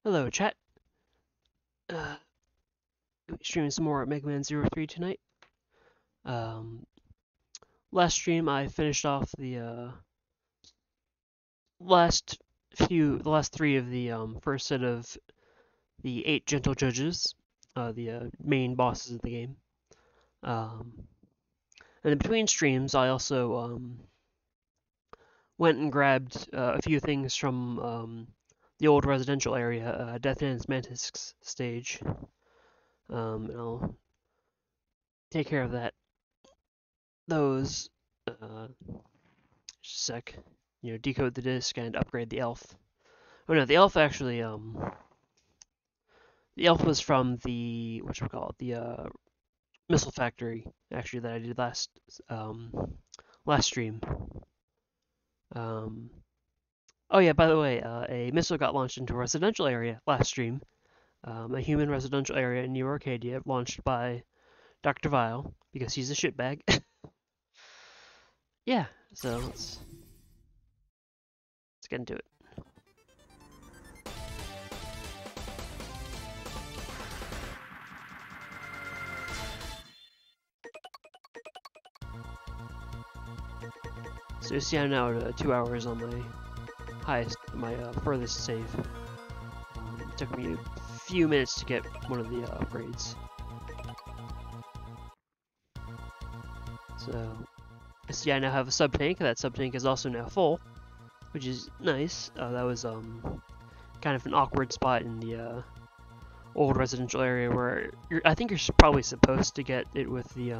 Hello, chat. Streaming some more at Mega Man 03 tonight. Um, Last stream I finished off the last three of the first set of the 8 gentle judges, the main bosses of the game. Um, and in between streams, I also went and grabbed a few things from the old residential area, Death End's Mantis stage. And I'll take care of those. Just a sec. Decode the disc and upgrade the elf. Oh no, the elf actually, the elf was from the, the missile factory, actually, that I did last stream. Oh yeah, by the way, a missile got launched into a residential area last stream. A human residential area in New Arcadia, launched by Dr. Vile, because he's a shitbag. Yeah, so let's get into it. So you see I'm now at 2 hours on my furthest save. It took me a few minutes to get one of the upgrades. So, see I now have a sub-tank. That sub-tank is also now full, which is nice. That was kind of an awkward spot in the old residential area where I think you're probably supposed to get it with the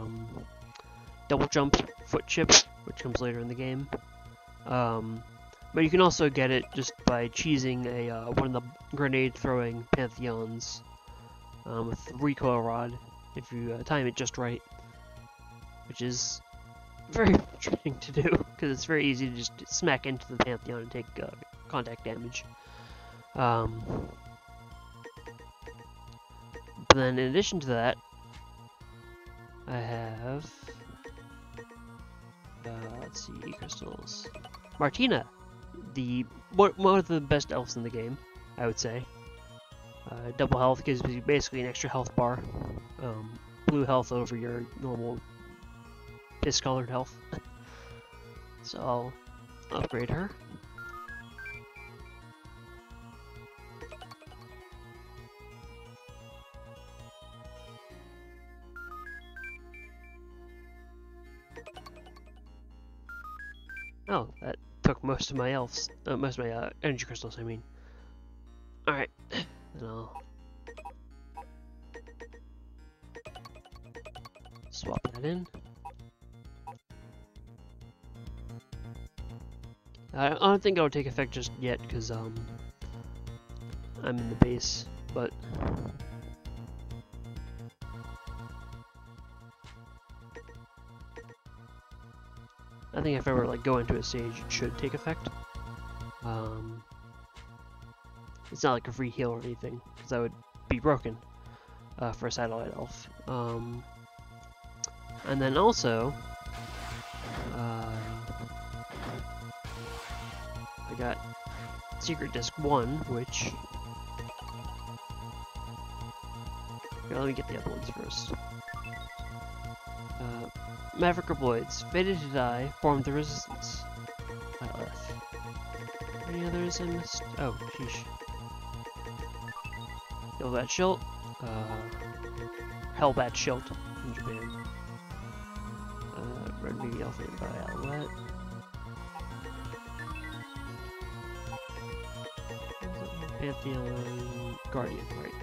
double jump foot chip, which comes later in the game. But you can also get it just by cheesing one of the grenade throwing pantheons with the recoil rod if you time it just right, which is very frustrating to do because it's very easy to just smack into the pantheon and take contact damage. But then in addition to that, I have let's see, crystals. Martina, one of the best elves in the game, I would say. Double health gives you basically an extra health bar. Blue health over your normal piss-colored health. So I'll upgrade her. Oh, that took most of my energy crystals, I mean. Alright, then I'll swap that in. I don't think it'll take effect just yet, because I'm in the base, but I think if I were to go into a stage, it should take effect. It's not like a free heal or anything, because that would be broken for a satellite elf. And then also, I got Secret Disc 1, which... Here, let me get the other ones first. Maverick Obloids, fated to die, formed the resistance. ILF. Any others I missed? Oh, sheesh. Hellbat Schilt. Hellbat Schilt in Japan. Red Baby Alpha by Owlette. Pantheon Guardian, right.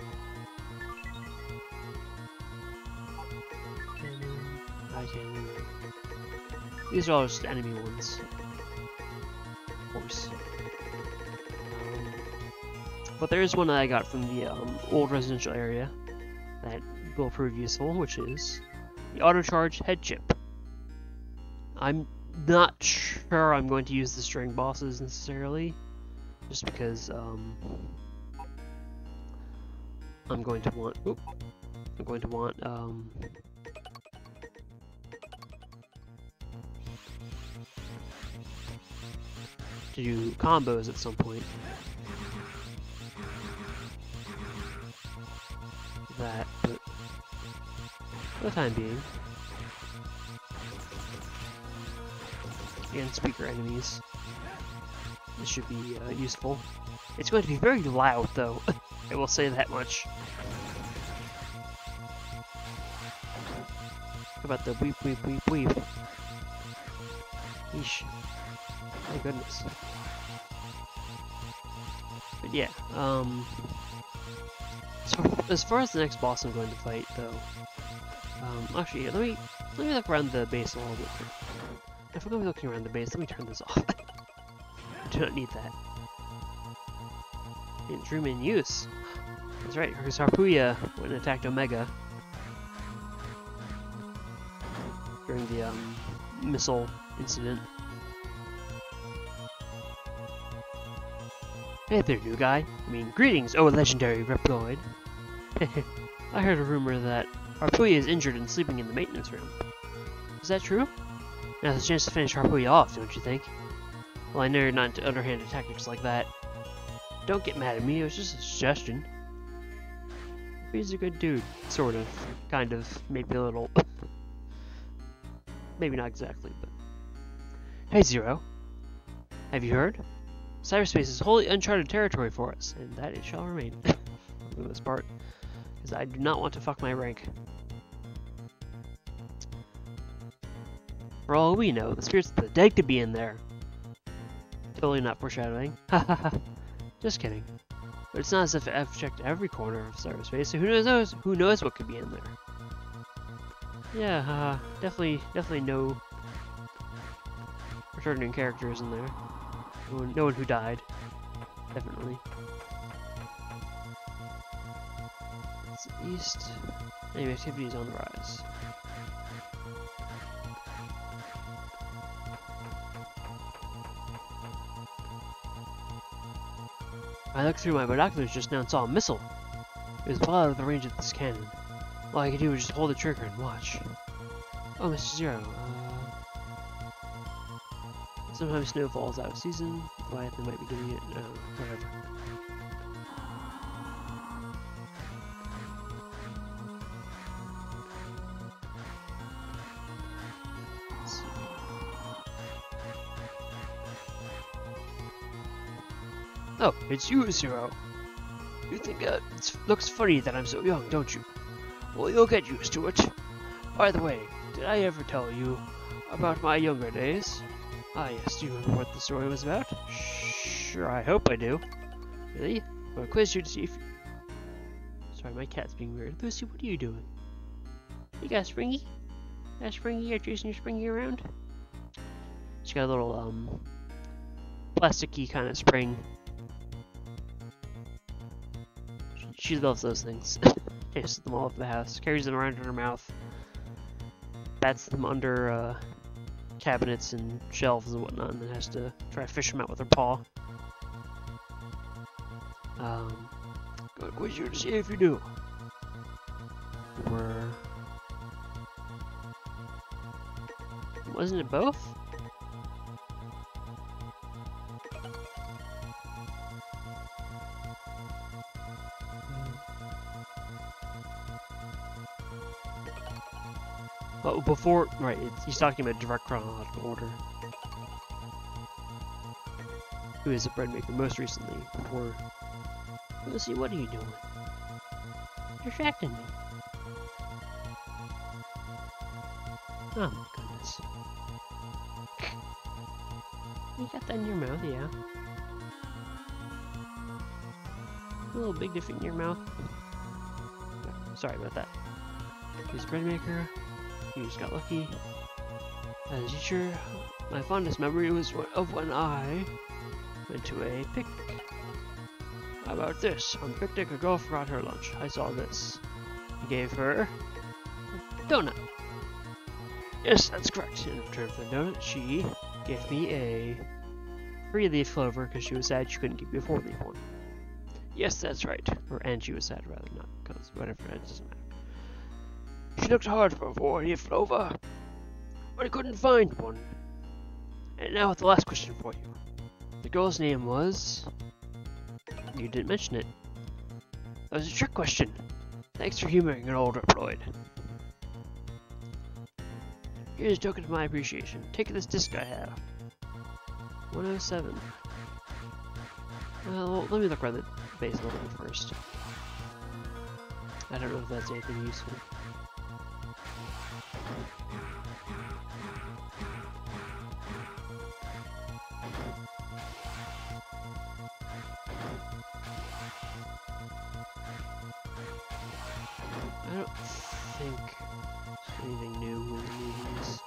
Cannon. These are all just enemy ones, of course. But there is one that I got from the old residential area that will prove useful, which is the auto-charge head chip. I'm not sure I'm going to use this during bosses necessarily, just because I'm going to want to do combos at some point. that, but for the time being. Against weaker enemies, this should be useful. It's going to be very loud, though. I will say that much. How about the weep, weep, weep, weep? Yeesh. My goodness. But yeah, so as far as the next boss I'm going to fight, though, actually, let me look around the base a little bit. If I'm going to be looking around the base, let me turn this off. I do not need that. It's room in use. That's right, because Harpuya went and attacked Omega during the missile incident. Hey there, new guy. I mean, greetings, oh legendary Reploid. I heard a rumor that Harpuya is injured and sleeping in the maintenance room. Is that true? Now's a chance to finish Harpuya off, don't you think? Well, I know you're not into underhanded tactics like that. Don't get mad at me, it was just a suggestion. He's a good dude. Sort of. Kind of. Maybe a little. Maybe not exactly, but... Hey, Zero. Have you heard? Cyberspace is wholly uncharted territory for us, and that it shall remain. For this part. Because I do not want to fuck my rank. For all we know, the spirits of the dead could be in there. Totally not foreshadowing. Hahaha. Just kidding. But it's not as if I've checked every corner of cyberspace, so who knows what could be in there. Yeah, definitely no returning characters in there. No one who died. Definitely. It's east. Enemy activity is on the rise. I looked through my binoculars just now and saw a missile. It was well out of the range of this cannon. All I could do was just hold the trigger and watch. Oh, Mr. Zero, sometimes snow falls out of season. Leviathan might be getting it. No, whatever. Let's see. Oh, it's you, Zero. You think it looks funny that I'm so young, don't you? Well, you'll get used to it. By the way, did I ever tell you about my younger days? Ah yes, do you remember what the story was about? Sure, I hope I do. Really? I'm gonna quiz you to see if you... Sorry, my cat's being weird. Lucy, what are you doing? You got Springy? Got Springy? You're chasing your Springy around? She's got a little, plasticky kind of spring. She loves those things. Chases them all over the house, carries them around in her mouth, bats them under cabinets and shelves and whatnot, and then has to try to fish them out with her paw. Gonna quiz you to see if you do. Or wasn't it both? But before, right, he's talking about direct chronological order. Who is a bread maker most recently, before... Let's see, what are you doing? You're distracting me. Oh my goodness. You got that in your mouth, yeah. A little big to fit in your mouth. Sorry about that. He's a bread maker. You just got lucky. As a teacher, my fondest memory was of when I went to a picnic. How about this? On the picnic, a girl forgot her lunch. I saw this. I gave her a donut. Yes, that's correct. In return for the donut, she gave me a 3-leaf clover because she was sad she couldn't give me a 4-leaf one. Yes, that's right. And she was sad, rather, not because whatever, it doesn't matter. She looked hard for a 4-leaf clover, but I couldn't find one. And now the last question for you. The girl's name was... You didn't mention it. That was a trick question. Thanks for humoring an old Reploid. Here's a token of my appreciation. Take this disc I have. 107. Well, let me look around the base a little bit first. I don't know if that's anything useful. I don't think there's anything new in the movies.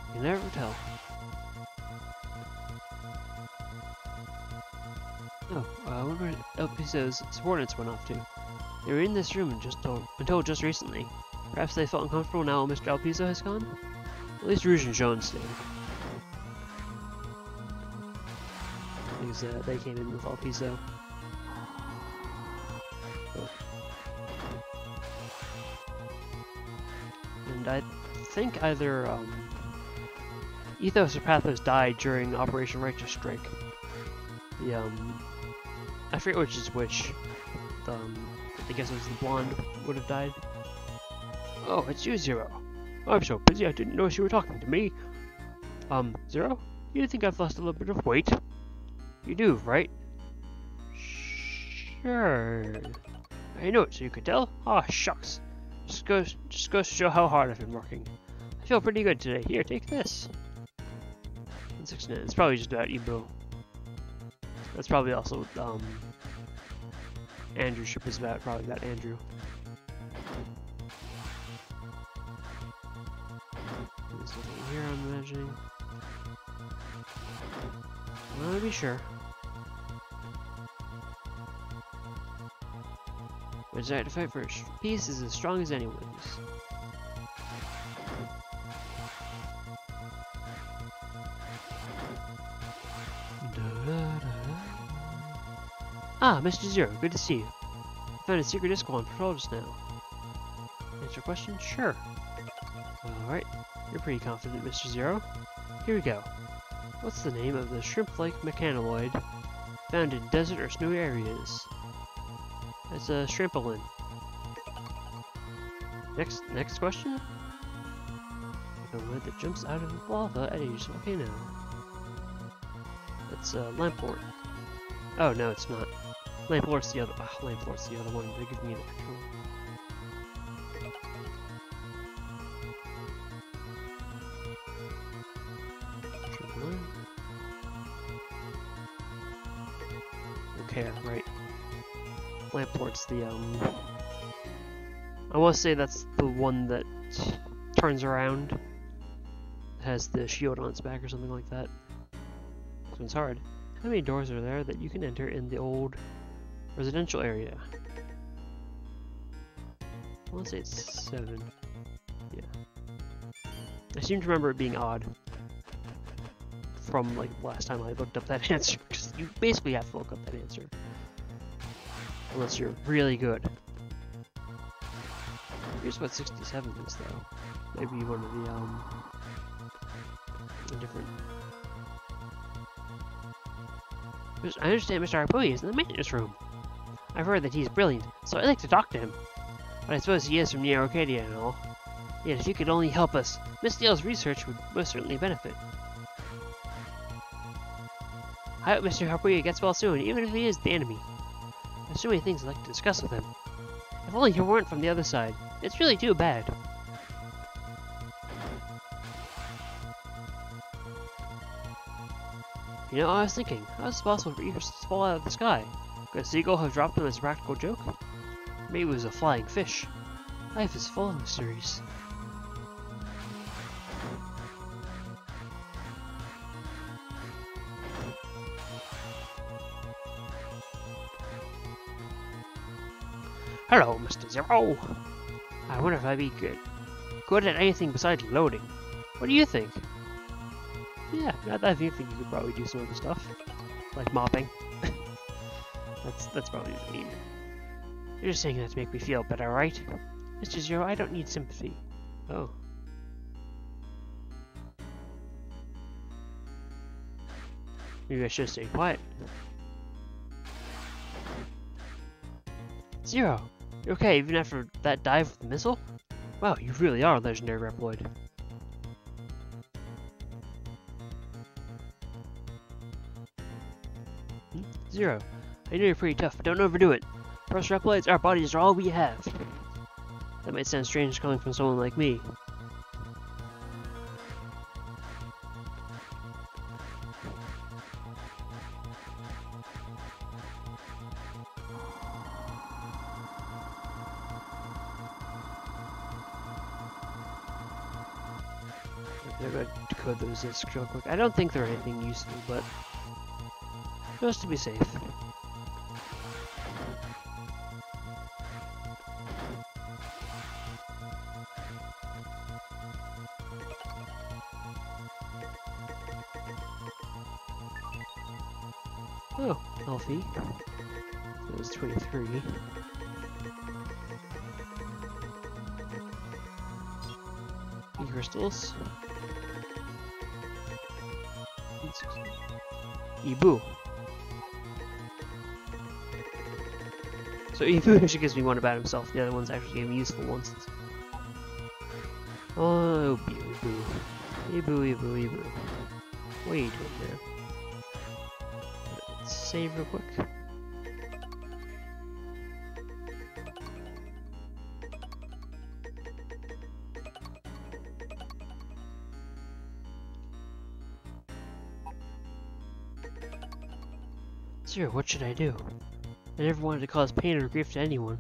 You can never tell. Oh, I wonder where El Piso's subordinates went off to. They were in this room until just recently. Perhaps they felt uncomfortable now Mr. El Piso has gone? At least Rouge and Jaune stayed. Because they came in with El Piso. And I think either Ethos or Pathos died during Operation Righteous Strike. The I forget which is which. I guess it was the blonde would have died. Oh, it's you, Zero. I'm so busy I didn't notice you were talking to me. Zero? You think I've lost a little bit of weight? You do, right? Sure. I know it, so you could tell? Aw, shucks. Just goes to show how hard I've been working. I feel pretty good today. Here, take this. 169. It's probably just about Ebo. That's probably also Andrew's ship is probably about Andrew. This over here, I'm imagining. I want to be sure. My desire to fight for peace is as strong as anyone's. Ah, Mr. Zero, good to see you. I found a secret disc on patrol just now. Answer your question? Sure. Alright, you're pretty confident, Mr. Zero. Here we go. What's the name of the shrimp-like mechanoid found in desert or snowy areas? It's a shrimpolin. Next question? A lead that jumps out of lava at a volcano. It's a Lamport. Oh no, it's not. Lamport's the other. Lamport's the other one. They give me the actual. Okay, right. Lamport's the I want to say that's the one that turns around. It has the shield on its back or something like that. This one's hard. How many doors are there that you can enter in the old residential area? I want to say it's 7. Yeah. I seem to remember it being odd from like last time I looked up that answer, because you basically have to look up that answer. Unless you're really good. Here's what 67 is though. Maybe one of the different. I understand Mr. Harpui is in the maintenance room. I've heard that he's brilliant, so I'd like to talk to him. But I suppose he is from Neo Arcadia and all. Yet if you could only help us, Miss Dale's research would most certainly benefit. I hope Mr. Harpui gets well soon, even if he is the enemy. There's so many things I'd like to discuss with him. If only he weren't from the other side. It's really too bad. You know, I was thinking, how is it possible for eagles to fall out of the sky? Could a seagull have dropped them as a practical joke? Maybe it was a flying fish. Life is full of mysteries. Hello, Mr. Zero. I wonder if I'd be good at anything besides loading. What do you think? Yeah, I think you could probably do some other stuff, like mopping. that's probably what you mean. You're just saying that to make me feel better, right? Mr. Zero, I don't need sympathy. Oh. Maybe I should stay quiet. Zero, you're okay even after that dive with the missile? Wow, you really are a legendary Reploid. Zero, I know you're pretty tough, but don't overdo it. For us Reploids, our bodies are all we have. That might sound strange coming from someone like me. I'm gonna decode those discs real quick. I don't think they're anything useful, but just to be safe. Oh, healthy. That was 23. E-crystals. Ibu. So Ibu actually gives me one about himself. The other ones actually gave me useful ones. Oh, Ibu. Ibu, Ibu, Ibu. What are you doing there? Let's save real quick. Zero, what should I do? I never wanted to cause pain or grief to anyone.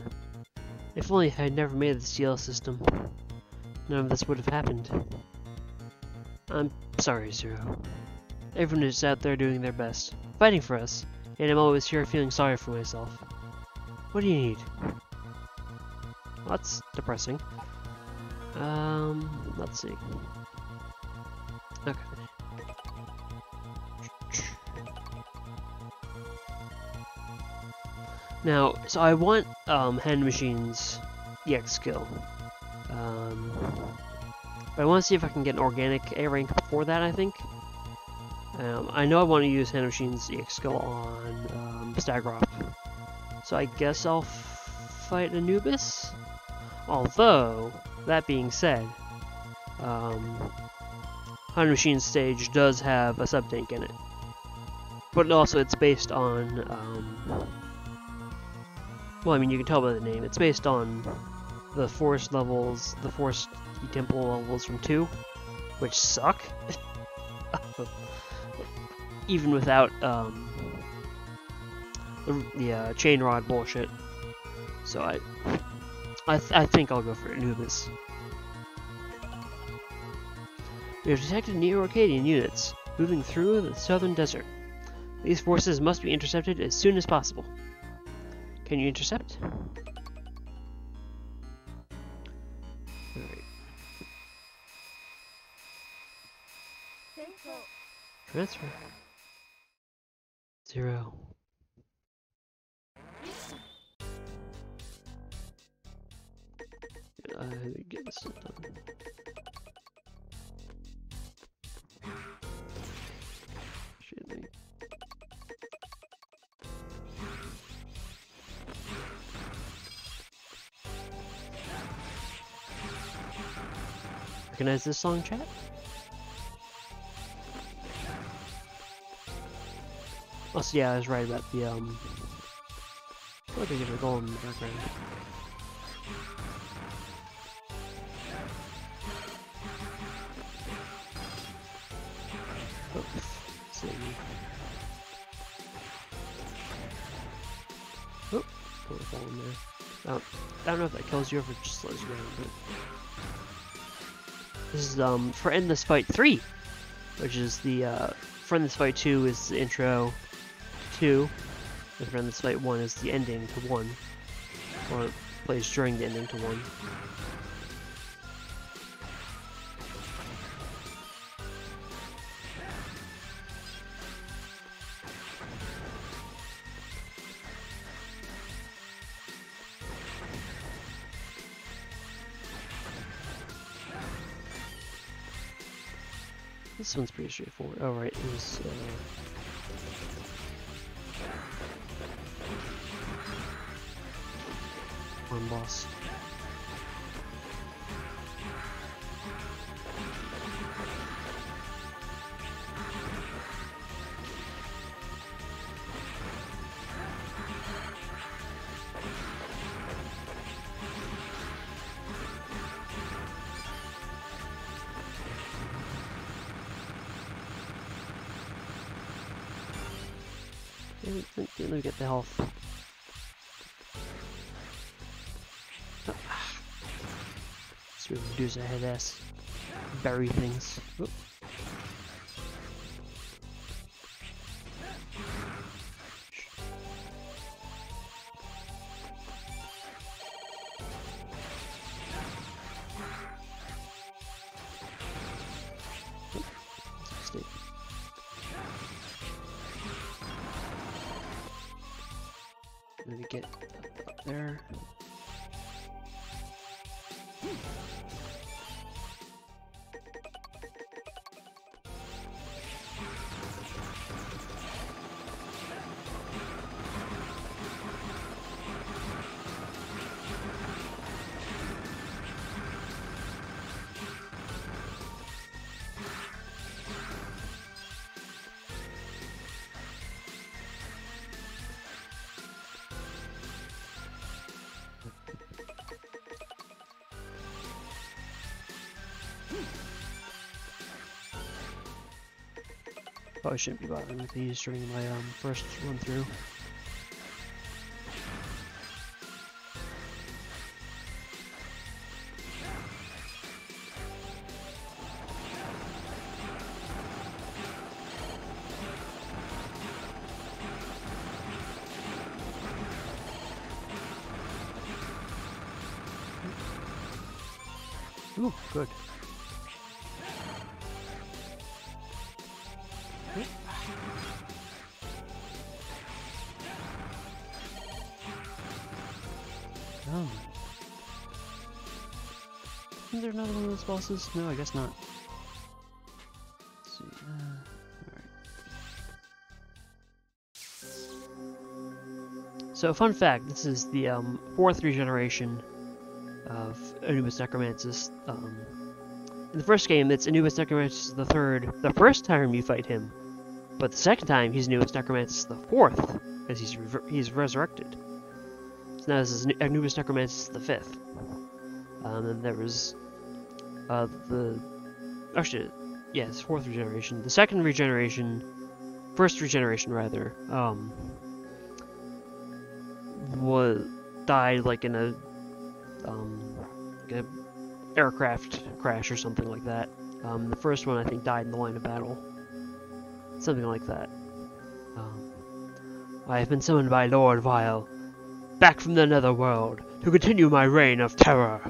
If only I had never made the CL system, none of this would have happened. I'm sorry, Zero. Everyone is out there doing their best, fighting for us, and I'm always here feeling sorry for myself. What do you need? Well, that's depressing. Let's see. Okay. Now, so I want Hand Machine's EX skill, but I want to see if I can get an organic A rank before that. I think. I know I want to use Hand Machine's EX skill on Stagroth, so I guess I'll fight Anubis. Although that being said, Hand Machine's stage does have a sub tank in it, but also it's based on. Well, I mean, you can tell by the name. It's based on the forest levels, the forest temple levels from 2, which suck. Even without the chain rod bullshit. So I think I'll go for Anubis. We have detected Neo-Arcadian units moving through the southern desert. These forces must be intercepted as soon as possible. Can you intercept? Alright. Transfer. 0. Get this done. Shit me. Recognize this song, chat? Oh, so yeah, I was right about the, what did I get a goal in the background? Oh, see. Oh, put a ball in there. I don't know if that kills you or if it just slows you down, but... This is, for Endless Fight 3, which is the, for Endless Fight 2 is the intro to 2, and for Endless Fight 1 is the ending to 1, or it plays during the ending to 1. This one's pretty straightforward. Oh, right, it was, fun boss. Let me get the health. Let's reduce a head ass. Bury things. Oop. Let me get up there. Probably shouldn't be bothering with these during my first run through. Ooh, good. Oh. Isn't there another one of those bosses? No, I guess not. Let's see. Alright. So, fun fact, this is the 4th regeneration of Anubis Necromantis. In the first game, it's Anubis Necromantis the 3rd, the first time you fight him. But the second time, he's Anubis Necromantis the 4th, as he's resurrected. So now this is Anubis Necromantis the 5th. And there was actually, yeah, it's 4th regeneration. The second regeneration, first regeneration rather, died like in a aircraft crash or something like that. The first one I think died in the line of battle. Something like that. I have been summoned by Lord Vile, back from the netherworld, to continue my reign of terror.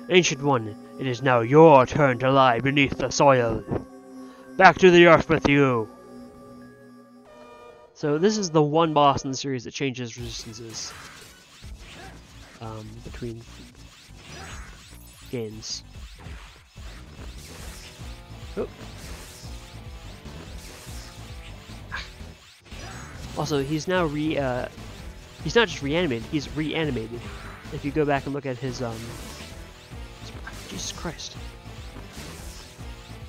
Ancient One, it is now your turn to lie beneath the soil. Back to the earth with you! So this is the one boss in the series that changes resistances between games. Oh. Also, he's now he's not just reanimated, he's reanimated. If you go back and look at his Jesus Christ.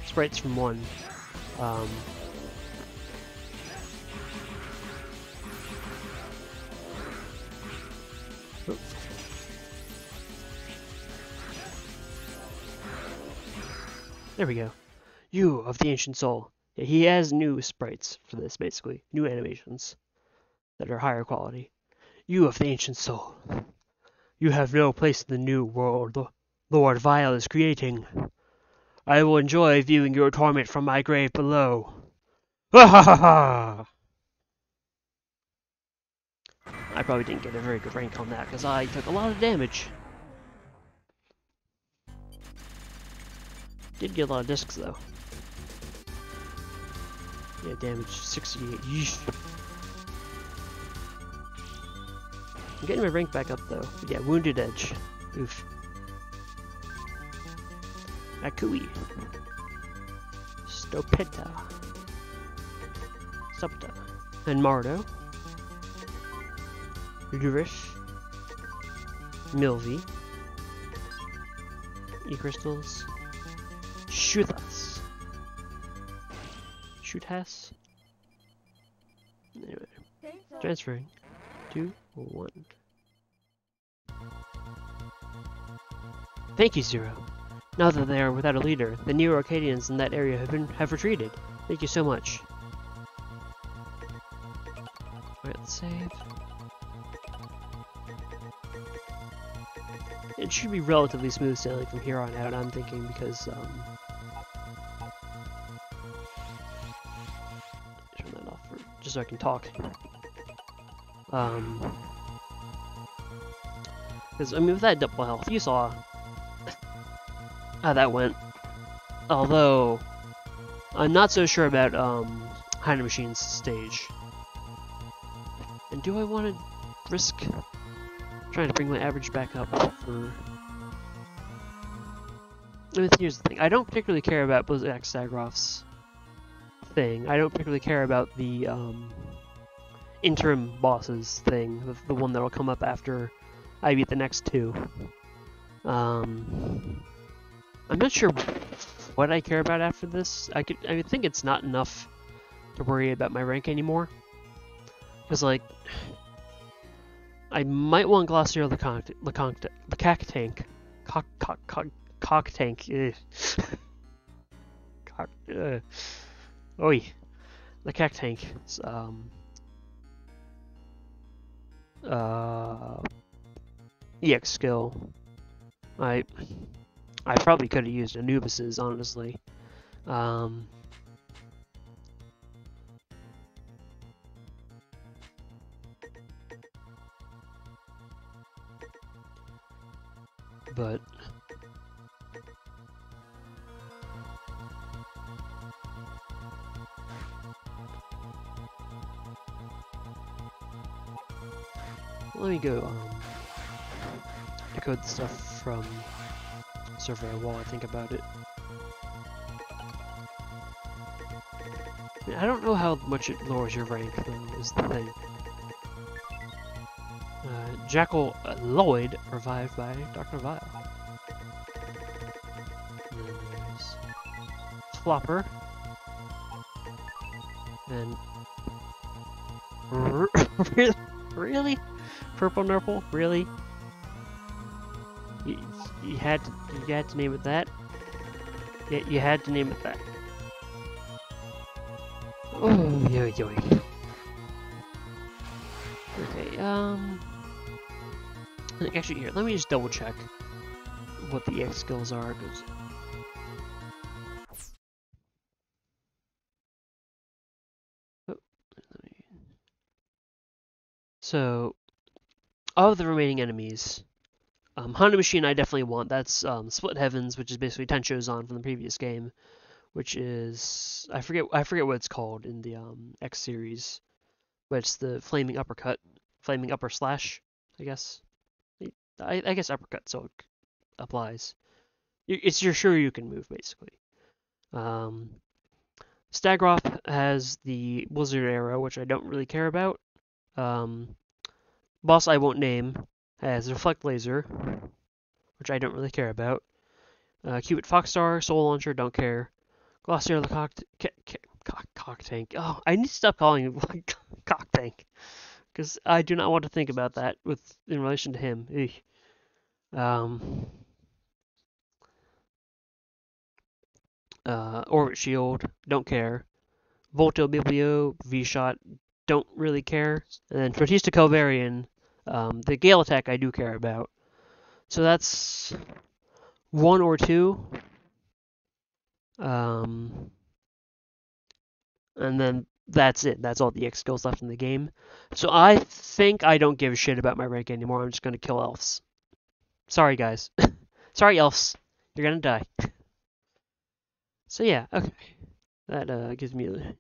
Sprites from 1. Oh. There we go. You of the Ancient Soul. Yeah, he has new sprites for this, basically. New animations that are higher quality. You of the Ancient Soul. You have no place in the new world Lord Vile is creating. I will enjoy viewing your torment from my grave below. Ha ha ha ha! I probably didn't get a very good rank on that, because I took a lot of damage. Did get a lot of discs, though. Yeah, damage 68. Yeesh. I'm getting my rank back up, though. But yeah, Wounded Edge. Oof. Akui. Stopeta. Supta. And Mardo. Ludurish. Milvy. E-crystals. Shoot us. Shoot us. Anyway. Transferring. 2, 1. Thank you, Zero. Now that they are without a leader, the Neo-Arcadians in that area have retreated. Thank you so much. Alright, let's save. It should be relatively smooth sailing from here on out, I'm thinking, because, turn that off just so I can talk. Because, I mean, with that double health, you saw how that went. Although, I'm not so sure about, Hydro Machine's stage. And do I want to risk trying to bring my average back up for... I mean, here's the thing. I don't particularly care about Blizzack Stroganoff's thing. I don't particularly care about the, interim bosses thing. The one that'll come up after I beat the next two. I'm not sure what I care about after this. I think it's not enough to worry about my rank anymore. Because, like, I might want Glossier Lecac Tank. Cock Tank. Oi. Lecac Tank. EX skill. I probably could have used Anubis's, honestly. But let me go decode the stuff from Surveyor while I think about it. I don't know how much it lowers your rank, though, is the thing. Jackal Lloyd, revived by Dr. Vile. And then there's Flopper. And... Really? Purple Nurple? Really? You had to name it that? Yeah, you had to name it that. Oh, yoy. Okay, actually, here, let me just double check what the EX skills are, because... So, of the remaining enemies, Honda Machine I definitely want. That's Split Heavens, which is basically Tenshozan from the previous game, which is I forget what it's called in the X series, but it's the Flaming Uppercut, Flaming Upper Slash, I guess. I guess uppercut, so it applies. You're sure you can move, basically. Stagroth has the Blizzard Arrow, which I don't really care about. Boss I won't name has Reflect Laser, which I don't really care about. Cupid Foxstar, Soul Launcher, don't care. Glossier Cock Tank. Oh, I need to stop calling him Cock Tank, because I do not want to think about that in relation to him. Eesh. Orbit Shield, don't care. Volto Biblio, V-Shot, don't really care. And then Protista Calvarian, the Gale Attack I do care about. So that's 1 or 2. And then that's it. That's all the X skills left in the game. So I think I don't give a shit about my rank anymore. I'm just going to kill elves. Sorry, guys. Sorry, elves. You're going to die. So yeah, okay. That gives me a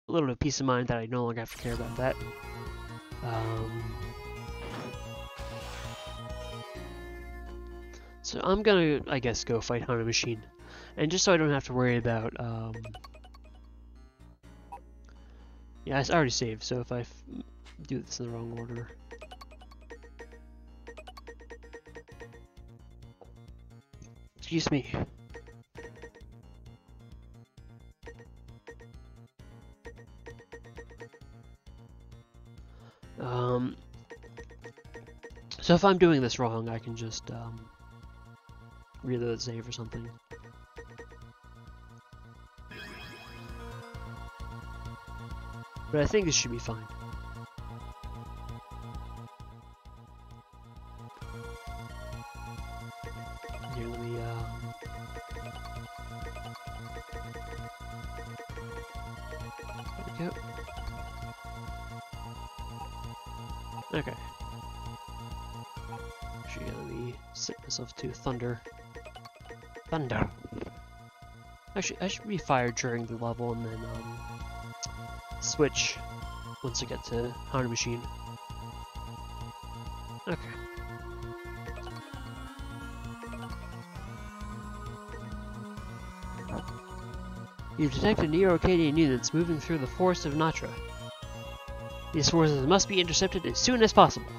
little bit of peace of mind that I no longer have to care about that. So I'm gonna, I guess, go fight Honda Machine. And just so I don't have to worry about, yeah, I already saved, so if I do this in the wrong order. Excuse me. So if I'm doing this wrong, I can just reload the save or something. But I think this should be fine. Here, let me there we go. Okay. Actually, let me set myself to thunder. Thunder. Actually, I should be fired during the level and then switch once I get to Haunted Machine. Okay. You've detected Neo-Arcadian units moving through the forest of Natra. These forces must be intercepted as soon as possible.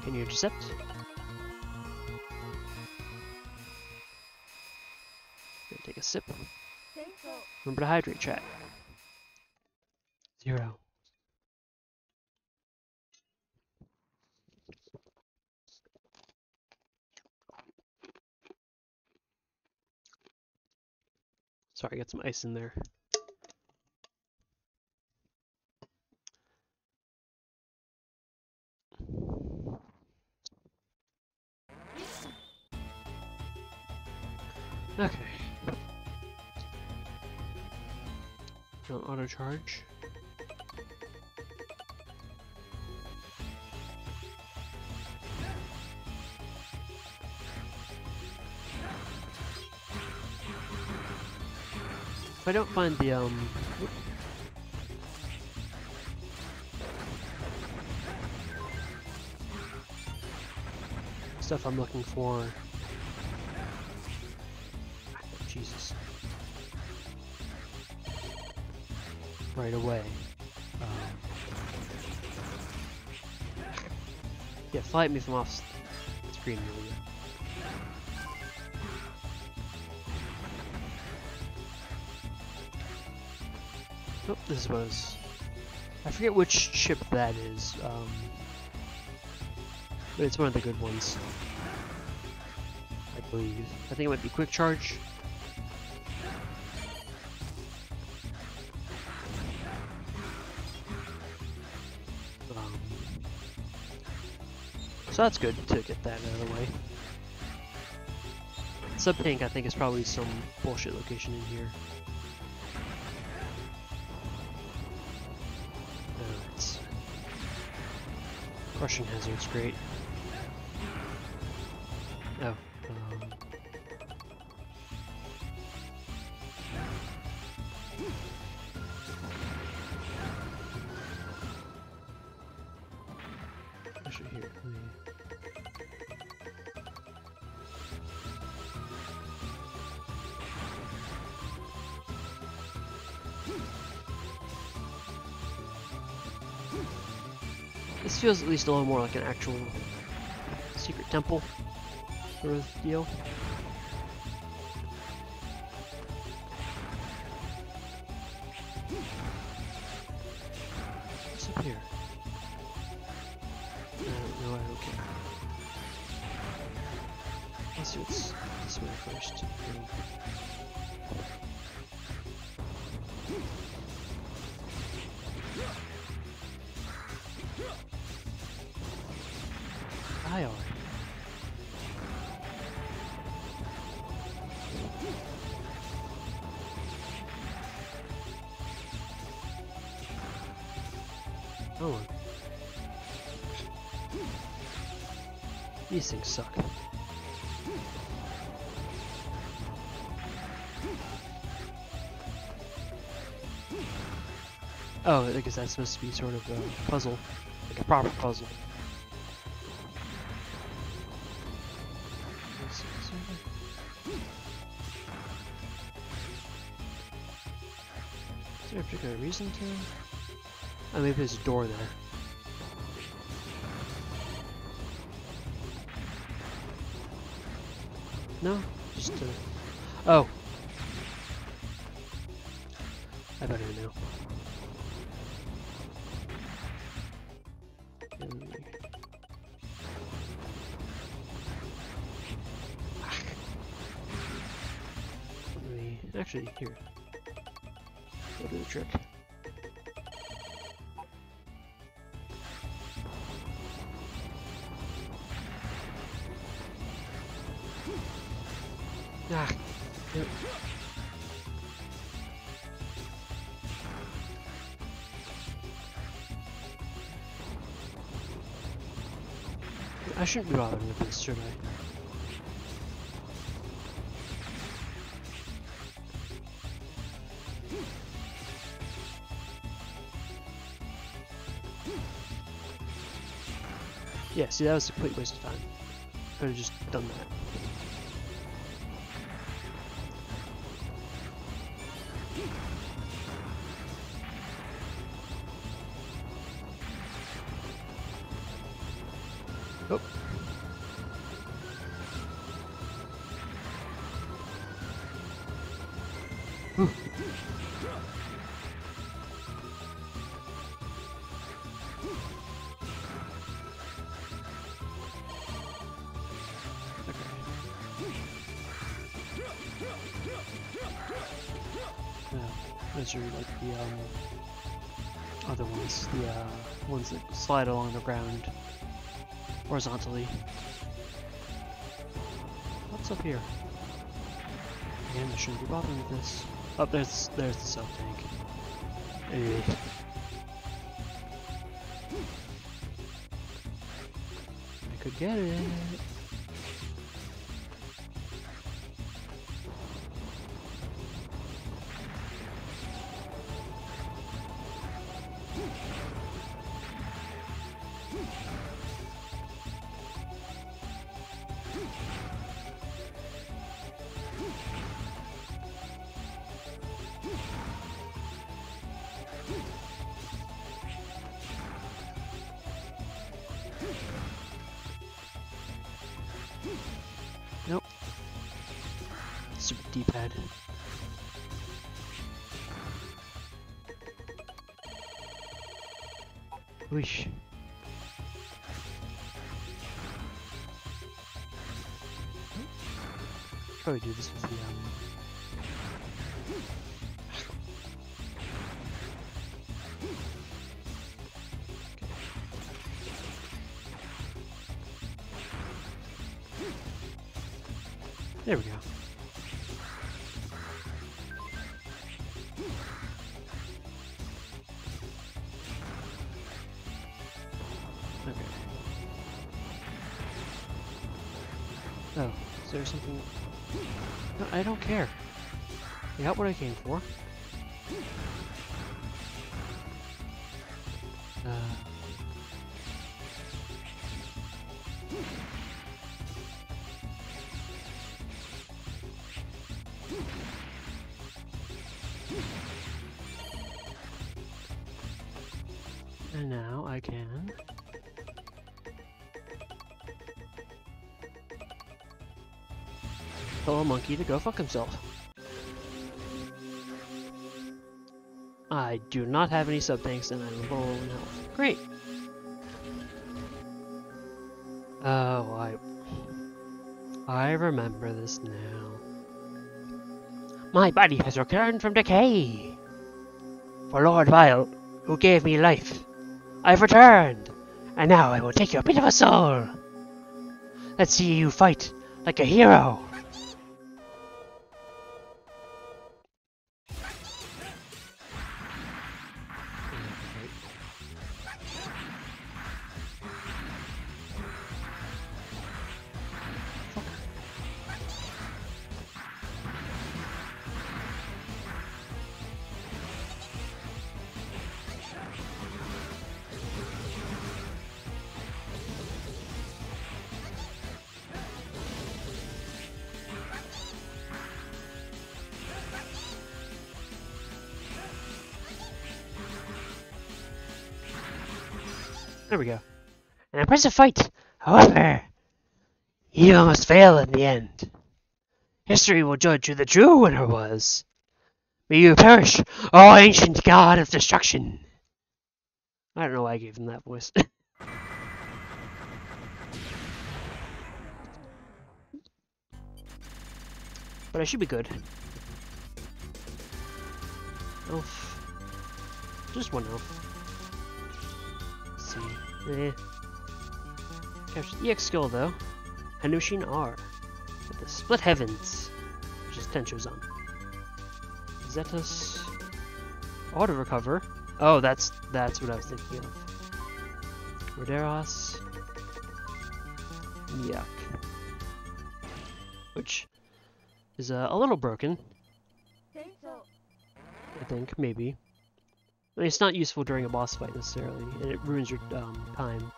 Can you intercept? Gonna take a sip. Remember to hydrate, chat. 0. Sorry, I got some ice in there. Okay. Don't auto charge. If I don't find the stuff I'm looking for. Jesus. Right away. Yeah, flight me from off screen. Oh, this was... I forget which ship that is, but it's one of the good ones, I believe. I think it might be Quick Charge. So that's good to get that out of the way. Sub-tank, I think, is probably some bullshit location in here. It's crushing hazards, great. Oh, actually here, let me... This feels at least a little more like an actual secret temple sort of deal. What's up here? No, I don't care. Let's see what's this way first. Hi, Ori. Oh. These things suck. Oh, I guess that's supposed to be sort of a puzzle, like a proper puzzle. Is there a particular reason to? Oh, maybe there's a door there. No? Just oh. I better know. Actually, here. Go do the trick. Ah, yep. I shouldn't be bothering with this, should I? Yeah, see, that was a complete waste of time. Could have just done that. Oh. Whew. Those are like the other ones, the ones that slide along the ground horizontally. What's up here? Again, I shouldn't be bothering with this. Oh, there's the sub tank. Anyway. I could get it. Nope. Super D-pad. Whoosh. Probably do this with the There we go. Okay. Oh, is there something? No, I don't care. I got what I came for. And now I can tell a monkey to go fuck himself. I do not have any sub-tanks and I'm low in health. Great! Oh, I remember this now. My body has returned from decay! For Lord Vile, who gave me life, I've returned! And now I will take your bit of a soul! Let's see you fight like a hero! There we go. An impressive fight! However, you must fail in the end. History will judge who the true winner was. May you perish, O ancient god of destruction. I don't know why I gave him that voice. But I should be good. Elf. Just one elf. Let's see. Capture the EX skill though. Hanushin R. With the Split Heavens, which is Tencho's on. Zetus. Auto recover. Oh, that's what I was thinking of. Roderos. Yuck. Which is a little broken. I think, maybe. I mean, it's not useful during a boss fight necessarily, and it ruins your time.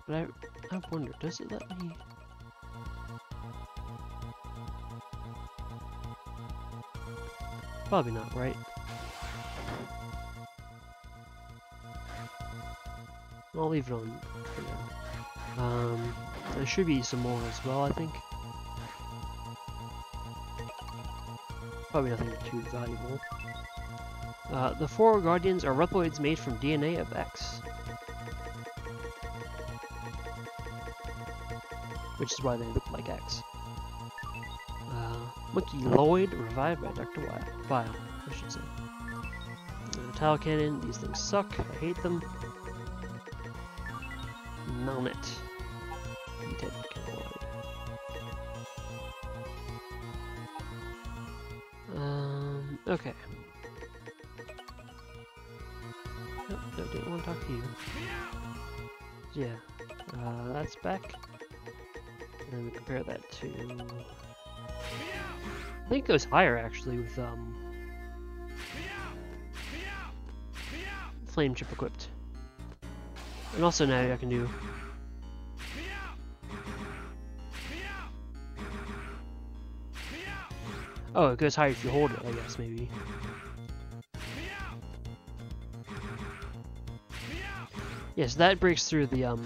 But I wonder, does it let me? Probably not, right? I'll leave it on for now. There should be some more as well, I think. Probably nothing too valuable. The 4 Guardians are reploids made from DNA of X. Which is why they look like X. Monkey Lloyd, revived by Dr. Vile, I should say. Tile Cannon, these things suck, I hate them. Melnet. Okay. Nope, I didn't want to talk to you. Yeah, that's back. And then we compare that to... I think it goes higher actually with flame chip equipped. And also now I can do oh, it goes higher if you hold it, I guess, maybe. Yes, that breaks through the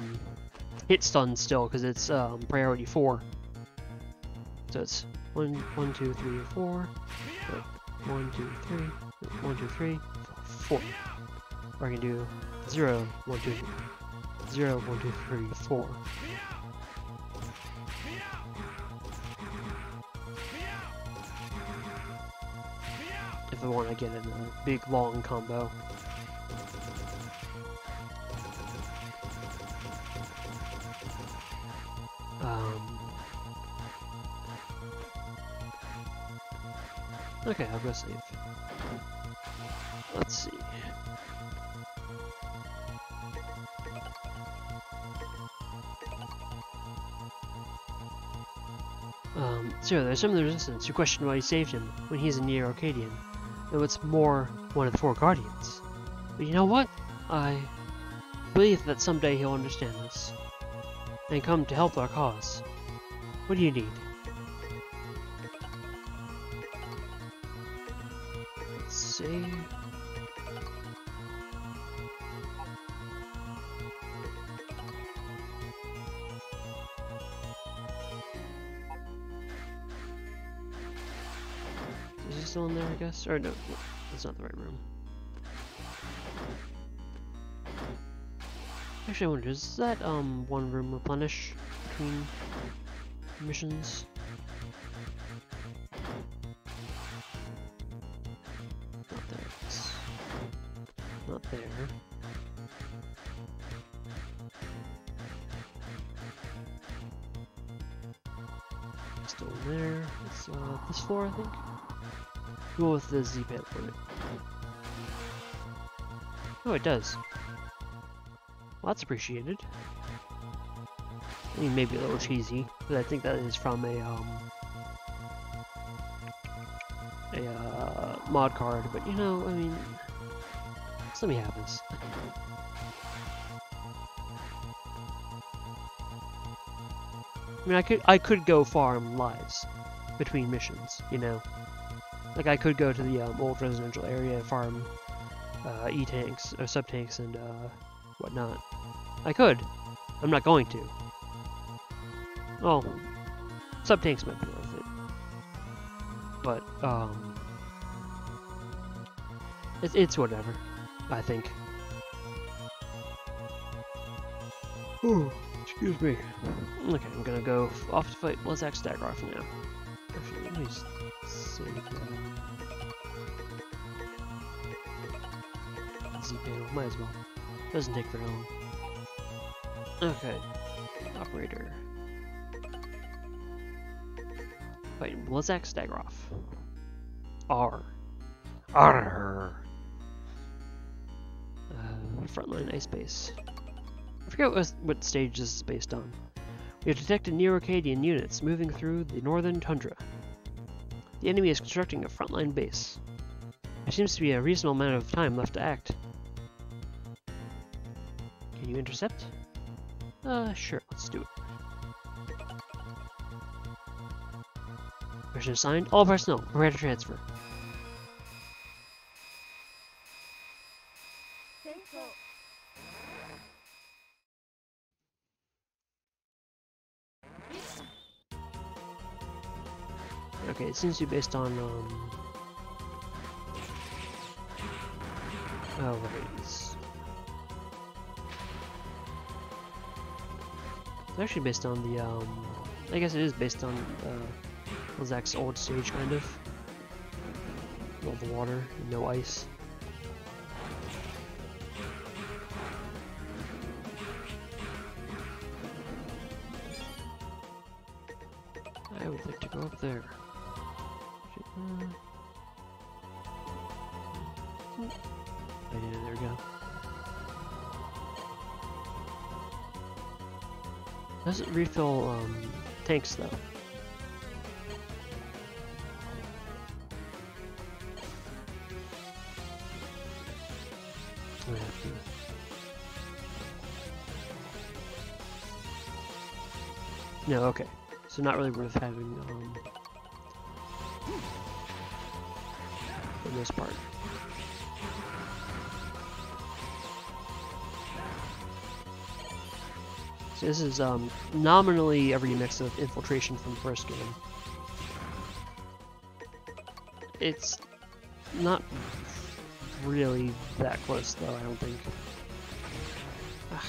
hit stun still because it's priority 4. So it's 1, 2, 3, 4. 1, 2, 3. 1, 2, 3. 4. Or I can do 0, 1, 2, 0, 1, 2, 3, 4. If I want to get in a big long combo. Okay, I'll go save. Let's see. Zero, there's some of the resistance who question why he saved him when he's a near Arcadian. And what's more, one of the 4 Guardians. But you know what? I believe that someday he'll understand this. And come to help our cause. What do you need? Let's see. Is he still in there, I guess? Or no, that's not the right room. Actually, I wonder, does that one room replenish between missions? Not there. It's not there. Still in there. It's this floor, I think. Go with the Z-pad for it. Oh, it does. Well, that's appreciated. I mean, maybe a little cheesy, but I think that is from a mod card. But you know, I mean, just let me have this. I mean, I could go farm lives between missions, you know. Like I could go to the old residential area and farm E-tanks or sub-tanks and whatnot. I could. I'm not going to. Well, sub-tanks might be worth it. But, it's whatever, I think. Ooh, excuse me. Okay, I'm gonna go off to fight Blizzack Stroganoff now. Actually, let me just save that. Z-panel, might as well. Doesn't take very long. Okay, operator. Fighting Blizzack Stroganoff. R. R. Frontline ice base. I forget what stage this is based on. We have detected Neo-Arcadian units moving through the northern tundra. The enemy is constructing a frontline base. There seems to be a reasonable amount of time left to act. Can you intercept? Sure, let's do it. Mission assigned. All personnel, prepare to transfer. Okay, it seems to be based on, oh, right, it's actually based on the, I guess it is based on, Blizzack's old stage, kind of. All the water, and no ice. I would like to go up there. Yeah, there we go. Doesn't refill tanks though. No, okay. So not really worth having in this part. So this is nominally a remix of Infiltration from the first game. It's not really that close though, I don't think. Ugh.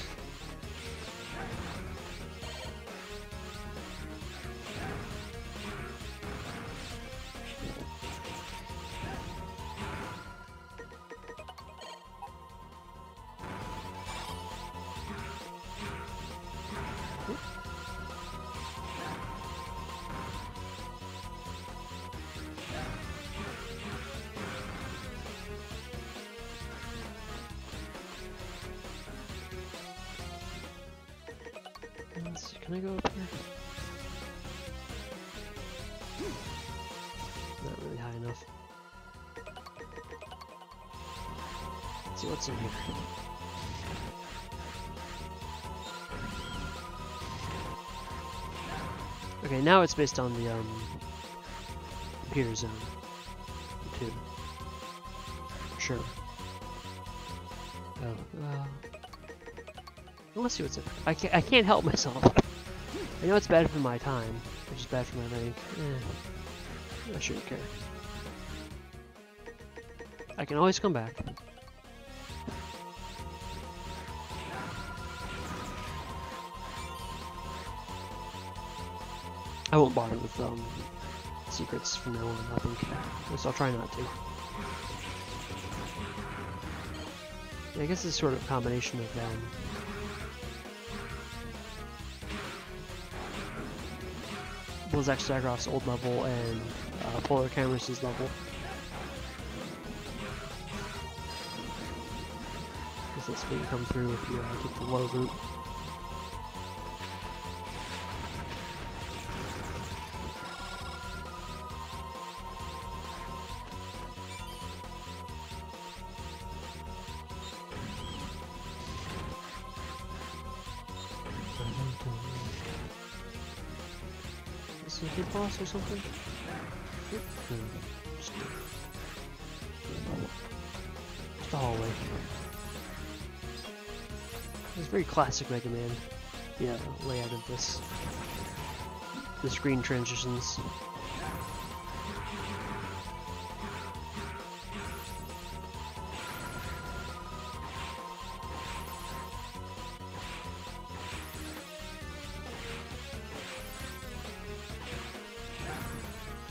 Can I go up here? Not really high enough. Let's see what's in here. Okay, now it's based on the computer zone too. Sure. Oh, let's see what's in there. I can't help myself. I know it's bad for my time, which is bad for my rank. I shouldn't care. I can always come back. I won't bother with secrets from now on, I think. At least I'll try not to. Yeah, I guess it's sort of a combination of Blizzack Stroganoff's old level and Polar Cameras' level. Guess that's what you come through if you get the low route. Is it a hit boss or something? Just a hallway. It's very classic Mega Man, yeah, layout of this. the screen transitions.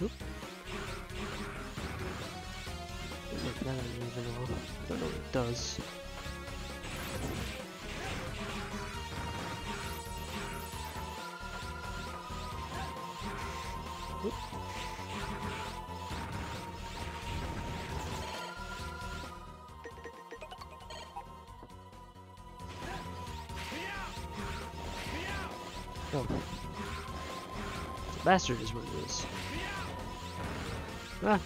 Oop. Look, that I don't even know. I don't know what it does. Oop. Oh. Bastard is what it is. Ah.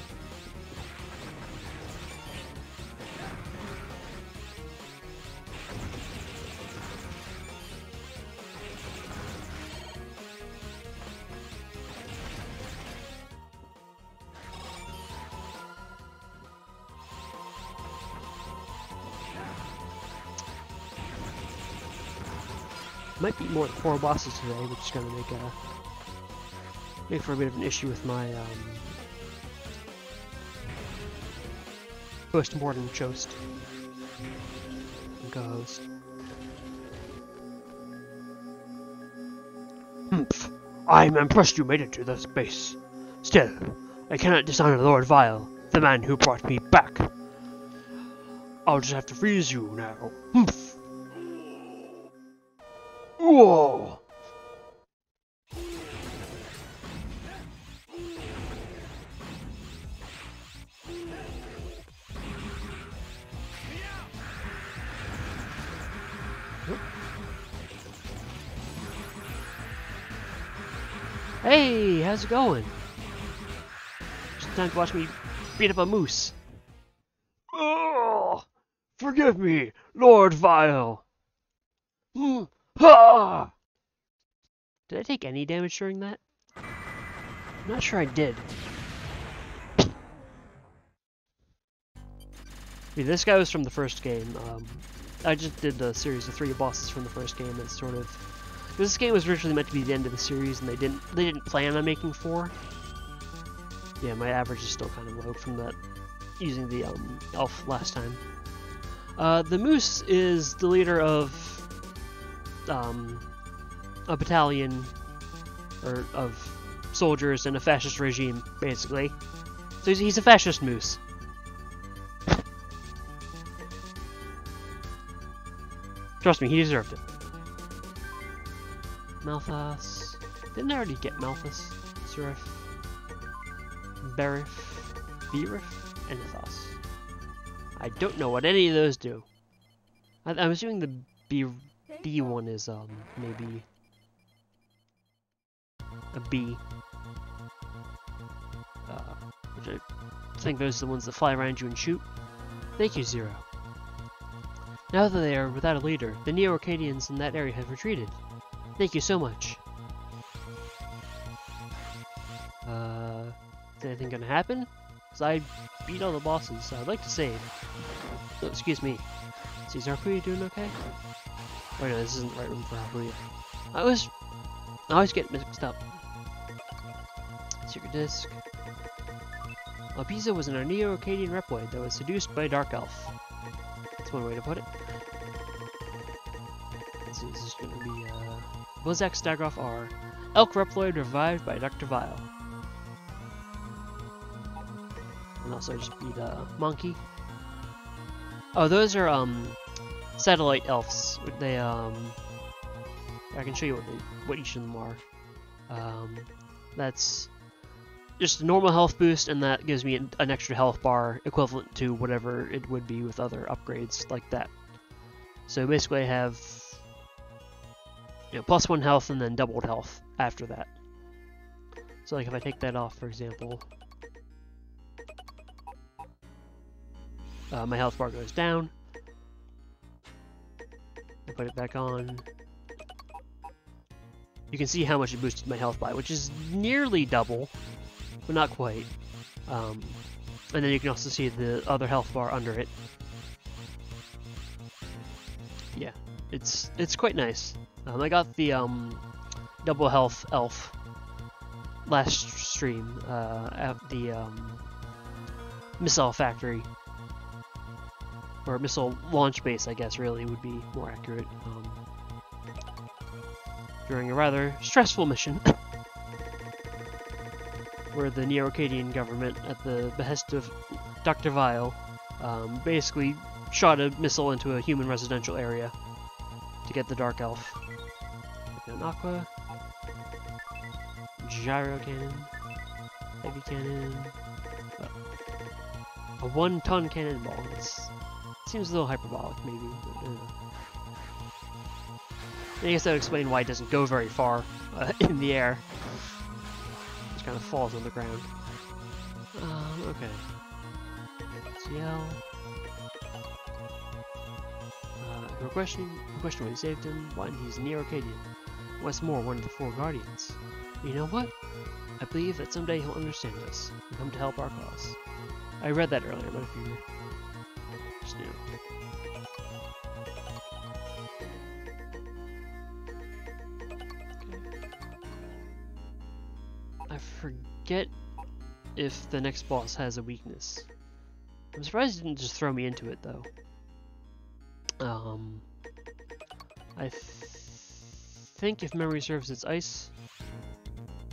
Might be more than 4 bosses today, which is gonna make for a bit of an issue with my post-mortem choast and co-host. Humph! I'm impressed you made it to this base. Still, I cannot dishonor Lord Vile, the man who brought me back. I'll just have to freeze you now. Humph! Whoa! Hey, how's it going? Just time to watch me beat up a moose. Oh, forgive me, Lord Vile. Ha! Did I take any damage during that? I'm not sure I did. Yeah, this guy was from the first game. I just did a series of 3 bosses from the first game. That's sort of. This game was originally meant to be the end of the series, and they didn't plan on making 4. Yeah, my average is still kind of low from that using the elf last time. The moose is the leader of a battalion or of soldiers in a fascist regime, basically. So he's a fascist moose. Trust me, he deserved it. Malthus. Didn't I already get Malthus? Surif. Berif. Berif. And Athos. I don't know what any of those do. I'm assuming the B one is maybe a B. Which I think those are the ones that fly around you and shoot. Thank you, Zero. Now that they are without a leader, the Neo-Arcadians in that area have retreated. Thank you so much. Is anything gonna happen? Because I beat all the bosses, so I'd like to save. Oh, excuse me. Is Harpuya doing okay? Oh no, this isn't the right room for Harpuya. I always get mixed up. Secret disc. Albiza was an Neo-Arcadian Reploid that was seduced by a Dark Elf. That's one way to put it. Let's see, this is gonna be Blizzack Stroganoff R. Elk Reploid revived by Dr. Vile. And also I just beat Monkey. Oh, those are satellite elves. They I can show you what each of them are. That's just a normal health boost, and that gives me an extra health bar equivalent to whatever it would be with other upgrades like that. So basically I have +1 health and then doubled health after that. So like if I take that off, for example, my health bar goes down. I put it back on. You can see how much it boosted my health by, which is nearly double, but not quite. And then you can also see the other health bar under it. Yeah, it's quite nice. I got the double health elf last stream at the missile factory, or missile launch base, I guess really would be more accurate, during a rather stressful mission where the Neo-Arcadian government, at the behest of Dr. Vile, basically shot a missile into a human residential area to get the Dark Elf. An Aqua, Gyro Cannon, Heavy Cannon, a 1-ton cannonball. Seems a little hyperbolic, maybe. But, I guess that would explain why it doesn't go very far in the air. It just kind of falls on the ground. Okay. CL. Question why he saved him. One, he's Neo-Arcadian. What's more, one of the 4 Guardians. You know what? I believe that someday he'll understand us and come to help our cause. I read that earlier, but if you just knew. I forget if the next boss has a weakness. I'm surprised he didn't just throw me into it, though. I think if memory serves, it's ice.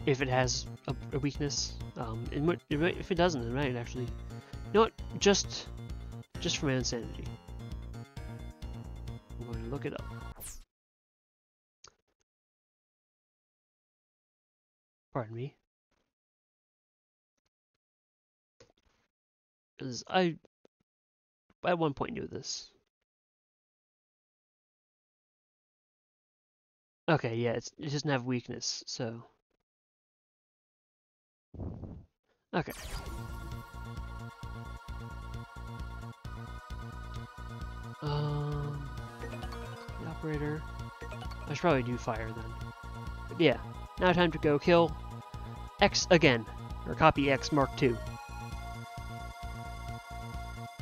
If it has a weakness, if it doesn't, it might actually. You know what? Just for my own sanity, I'm going to look it up. Pardon me. Because I at one point knew this. Okay, yeah, it doesn't have weakness, so. Okay. The operator. I should probably do fire then. But yeah, now time to go kill X again, or copy X Mark II.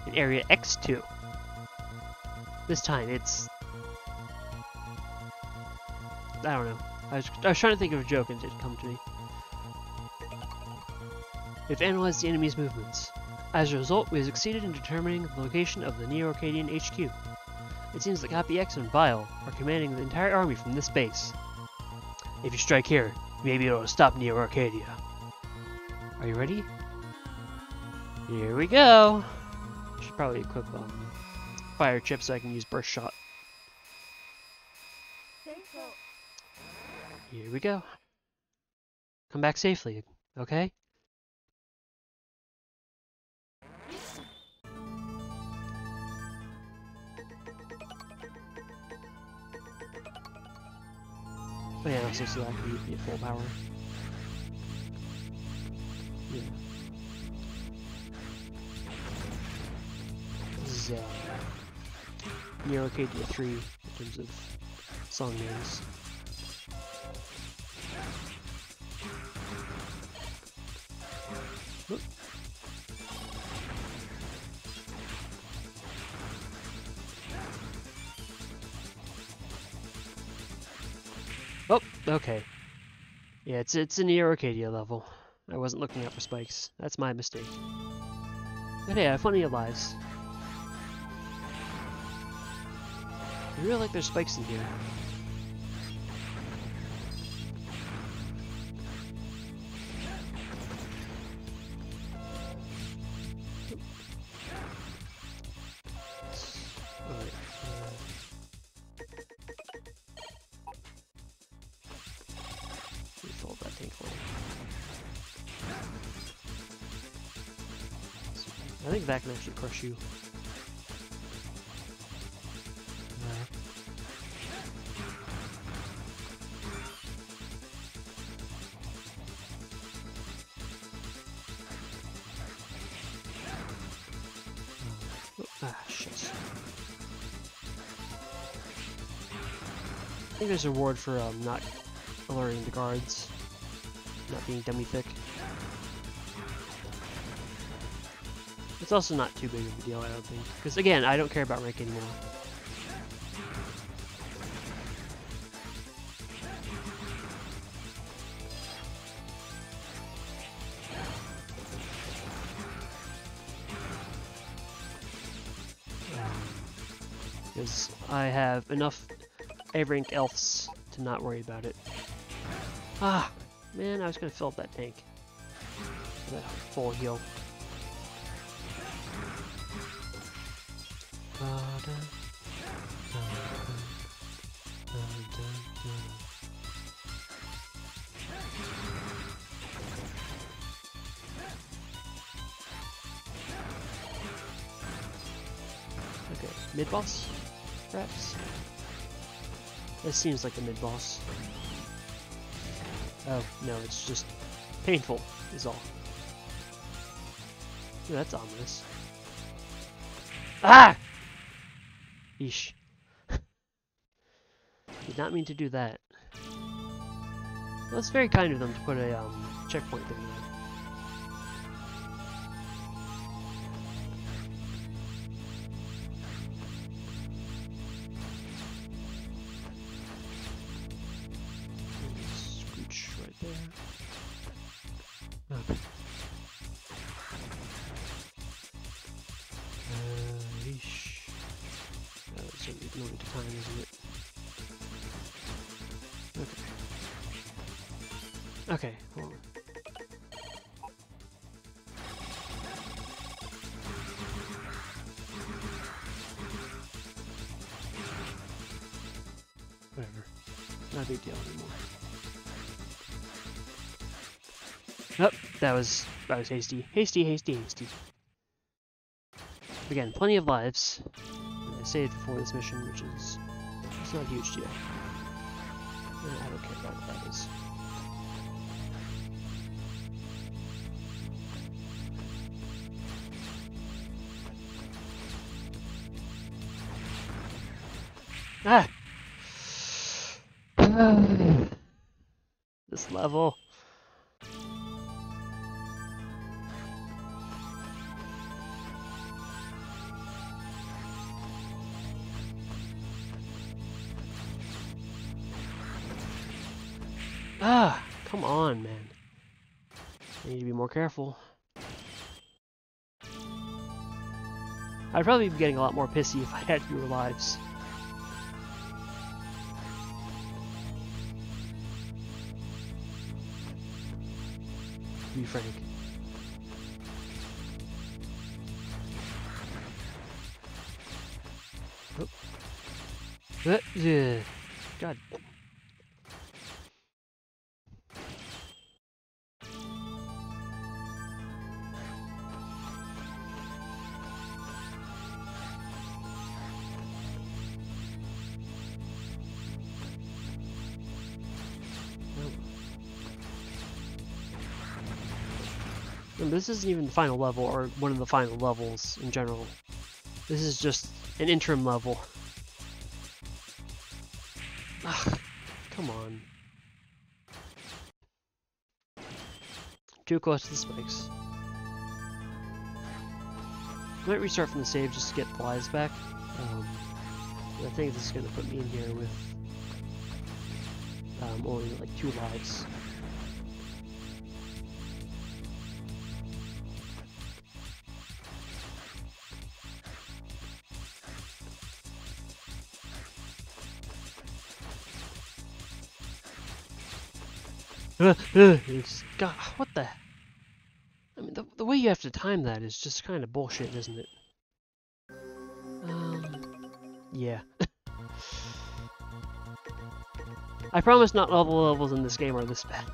In area X2. This time it's. I don't know. I was trying to think of a joke and it didn't come to me. We've analyzed the enemy's movements. As a result, we have succeeded in determining the location of the Neo-Arcadian HQ. It seems that Copy X and Vile are commanding the entire army from this base. If you strike here, maybe it'll stop Neo-Arcadia. Are you ready? Here we go! Should probably equip fire chip so I can use burst shot. Here we go. Come back safely, okay? Oh yeah, also so that can be at full power. Yeah. This is Neo-Arcadia 3 in terms of song names. Oh, okay. Yeah, it's a Neo-Arcadia level. I wasn't looking out for spikes. That's my mistake. But hey, I have plenty of lives. I really like there's spikes in here. I think that can actually crush you. Shit. I think there's a reward for not alerting the guards, not being dummy thick. It's also not too big of a deal, I don't think. Because again, I don't care about rank anymore. because I have enough A-rank elves to not worry about it. Ah, man, I was gonna fill up that tank. That full heal. Okay, mid-boss, perhaps? This seems like a mid-boss. Oh, no, it's just painful, is all. Ooh, that's ominous. Ah! Yeesh. Did not mean to do that. Well, it's very kind of them to put a checkpoint there. Scooch right there. Okay. Yeesh. That's going to be going to time, isn't it? Okay, hold on. Whatever. Not a big deal anymore. Oh, that was hasty. Hasty. Again, plenty of lives. I saved for this mission, which is it's not a huge deal. I don't care about what that is. Ah! This level. Ah! Come on, man. I need to be more careful. I'd probably be getting a lot more pissy if I had fewer lives. To be frank. Oh. God. Remember, this isn't even the final level, or one of the final levels in general. This is just an interim level. Ugh, come on. Too close to the spikes. I might restart from the save just to get the lives back. I think this is going to put me in here with only like 2 lives. It's, God, what the? I mean, the way you have to time that is just kind of bullshit, isn't it? Yeah. I promise not all the levels in this game are this bad.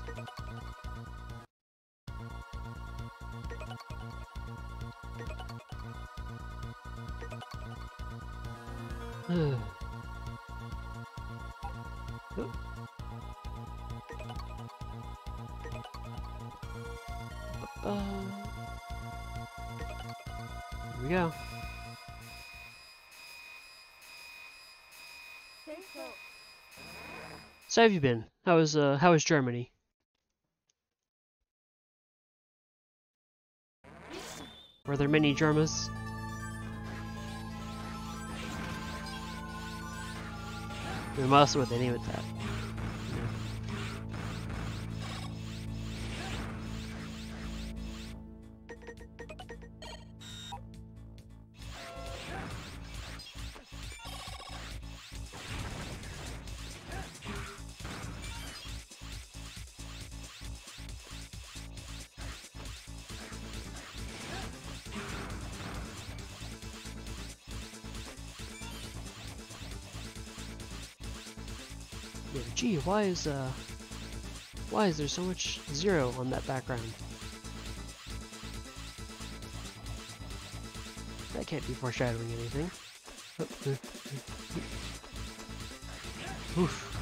Oh. Here we go. So how have you been? How was Germany? Were there many Germas? There must with any with that. Yeah, gee, why is there so much zero on that background? That can't be foreshadowing anything. Oof.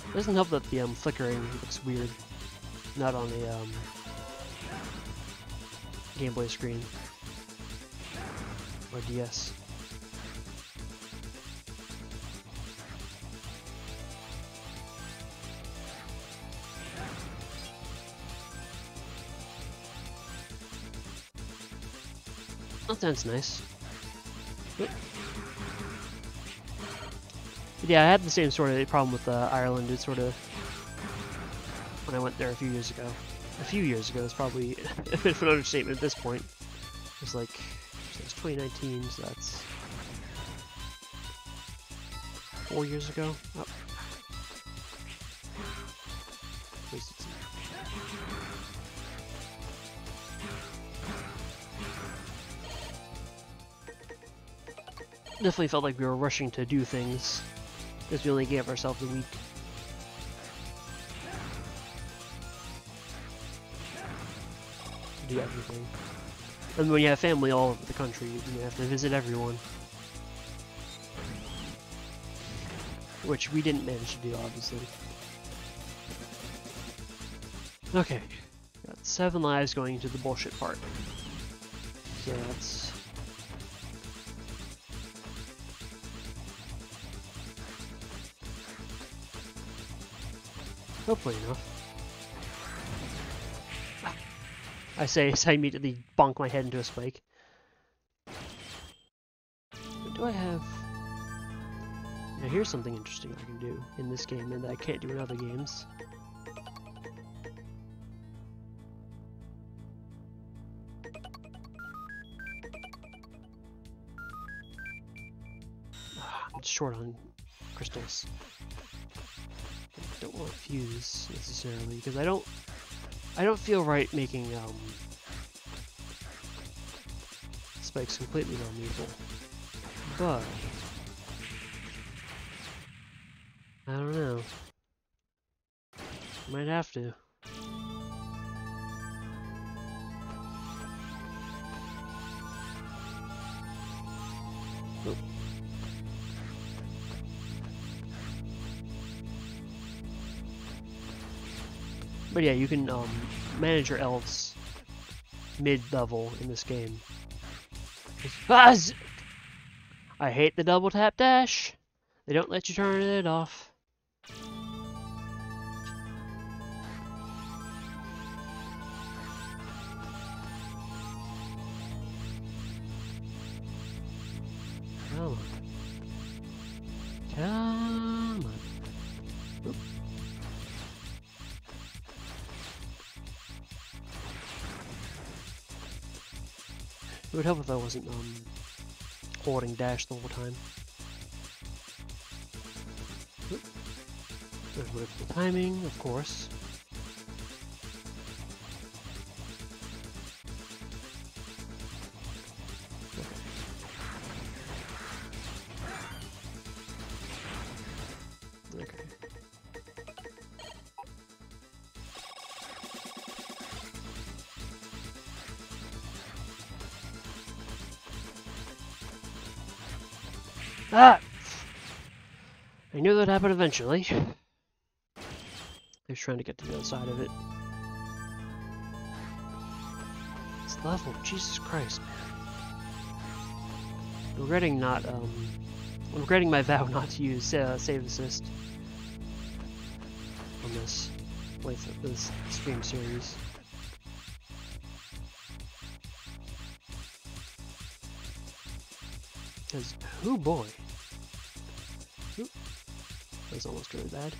It doesn't help that the flickering looks weird. Not on the Game Boy screen or DS. That sounds nice. But yeah, I had the same sort of problem with Ireland. It sort of, when I went there a few years ago. A few years ago, it's probably a bit of an understatement at this point. It was like, it was 2019, so that's 4 years ago. Oh. Definitely felt like we were rushing to do things, because we only gave ourselves a week. To do everything. And when you have family all over the country, you have to visit everyone. Which we didn't manage to do, obviously. Okay. Got 7 lives going into the bullshit part. So that's... hopefully enough. I say as I immediately bonk my head into a spike. What do I have? Now here's something interesting I can do in this game and that I can't do in other games. I'm short on crystals. I don't want to fuse necessarily because I don't feel right making spikes completely non-lethal, but I don't know. Might have to. Nope. But yeah, you can manage your elves mid-level in this game. I hate the double tap dash. They don't let you turn it off. Come on. Come on. Oop. It would help if I wasn't holding dash the whole time. Oop. There's wait for the timing, of course. Okay. Ah! I knew that happened eventually. I was trying to get to the other side of it. This level, Jesus Christ, man. I'm regretting not, I'm regretting my vow not to use save assist on this playthrough, this stream series. Because, oh boy. Oop. That was almost really bad.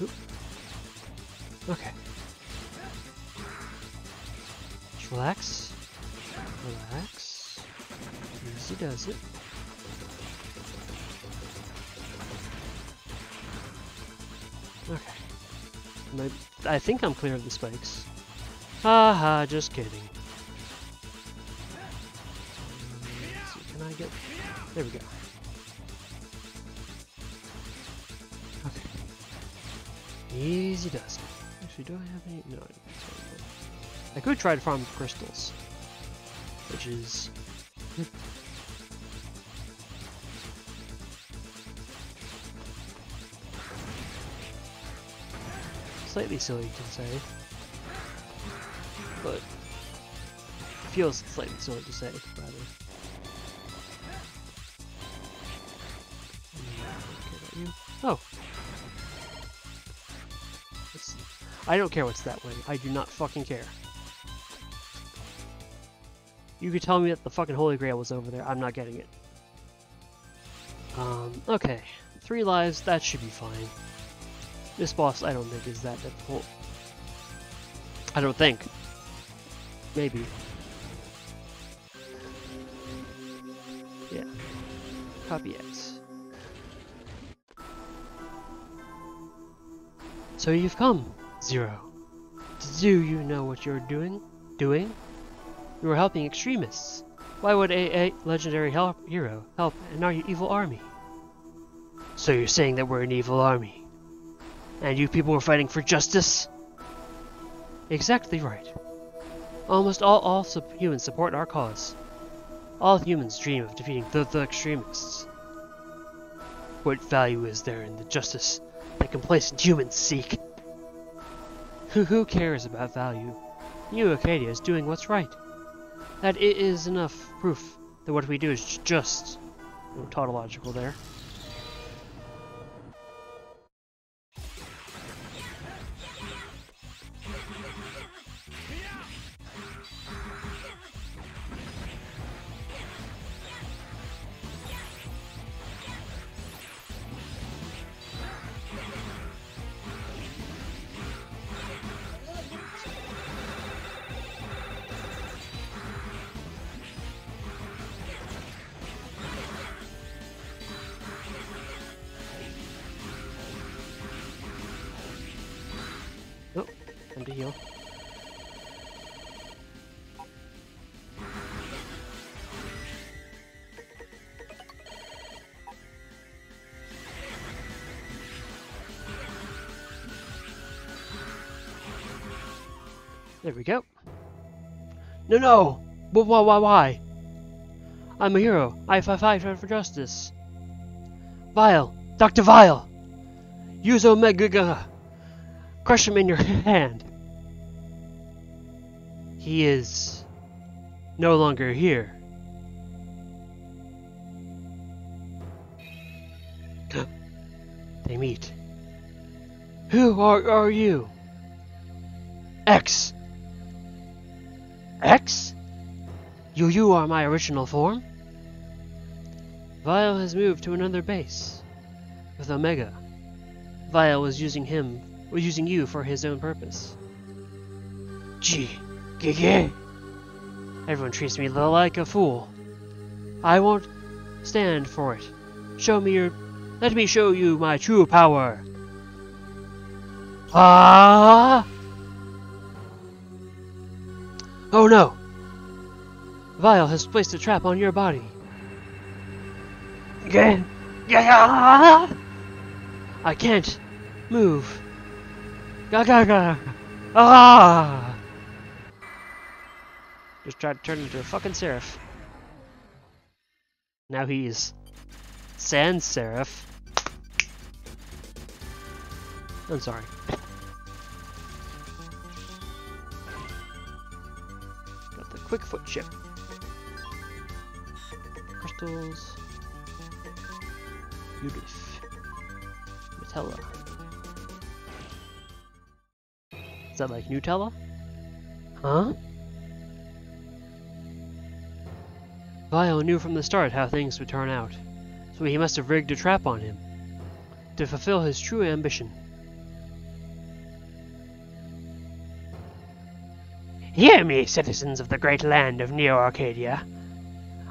Oop. Okay. Just relax. Relax. Easy does it. Okay. I think I'm clear of the spikes. Haha, just kidding. Let's see, can I get... There we go. Okay. Easy does it. Actually, do I have any? No, I could try to farm crystals, which is slightly silly to say, but feels slightly silly to say, rather. Okay, you. Oh. I don't care what's that way. I do not fucking care. You could tell me that the fucking Holy Grail was over there. I'm not getting it. Okay. 3 lives, that should be fine. This boss, I don't think, is that difficult. I don't think. Maybe. Yeah. Copy X. So you've come, Zero. Do you know what you're doing? You are helping extremists. Why would a legendary hero help an evil army? So you're saying that we're an evil army? And you people are fighting for justice? Exactly right. Almost all humans support our cause. All humans dream of defeating the extremists. What value is there in the justice that complacent humans seek? Who cares about value? New Arcadia is doing what's right. That is enough proof that what we do is just tautological there. Oh, time to heal. There we go. No! But why? I'm a hero. I fight for justice. Vile! Dr. Vile! Use Omega! Crush him in your hand. He is no longer here. They meet. Who are you? X. X? You are my original form? Vile has moved to another base with Omega. Vile was using you for his own purpose. Gee. Everyone treats me like a fool. I won't stand for it. Let me show you my true power. Ah! Oh no! Vile has placed a trap on your body. I can't move. Ah! Just tried to turn into a fucking seraph. Now he's Sans Seraph. I'm sorry. Got the quick foot chip. Crystals. Udif. Nutella. Is that like Nutella? Huh? Vile knew from the start how things would turn out, so he must have rigged a trap on him to fulfill his true ambition. Hear me, citizens of the great land of Neo Arcadia.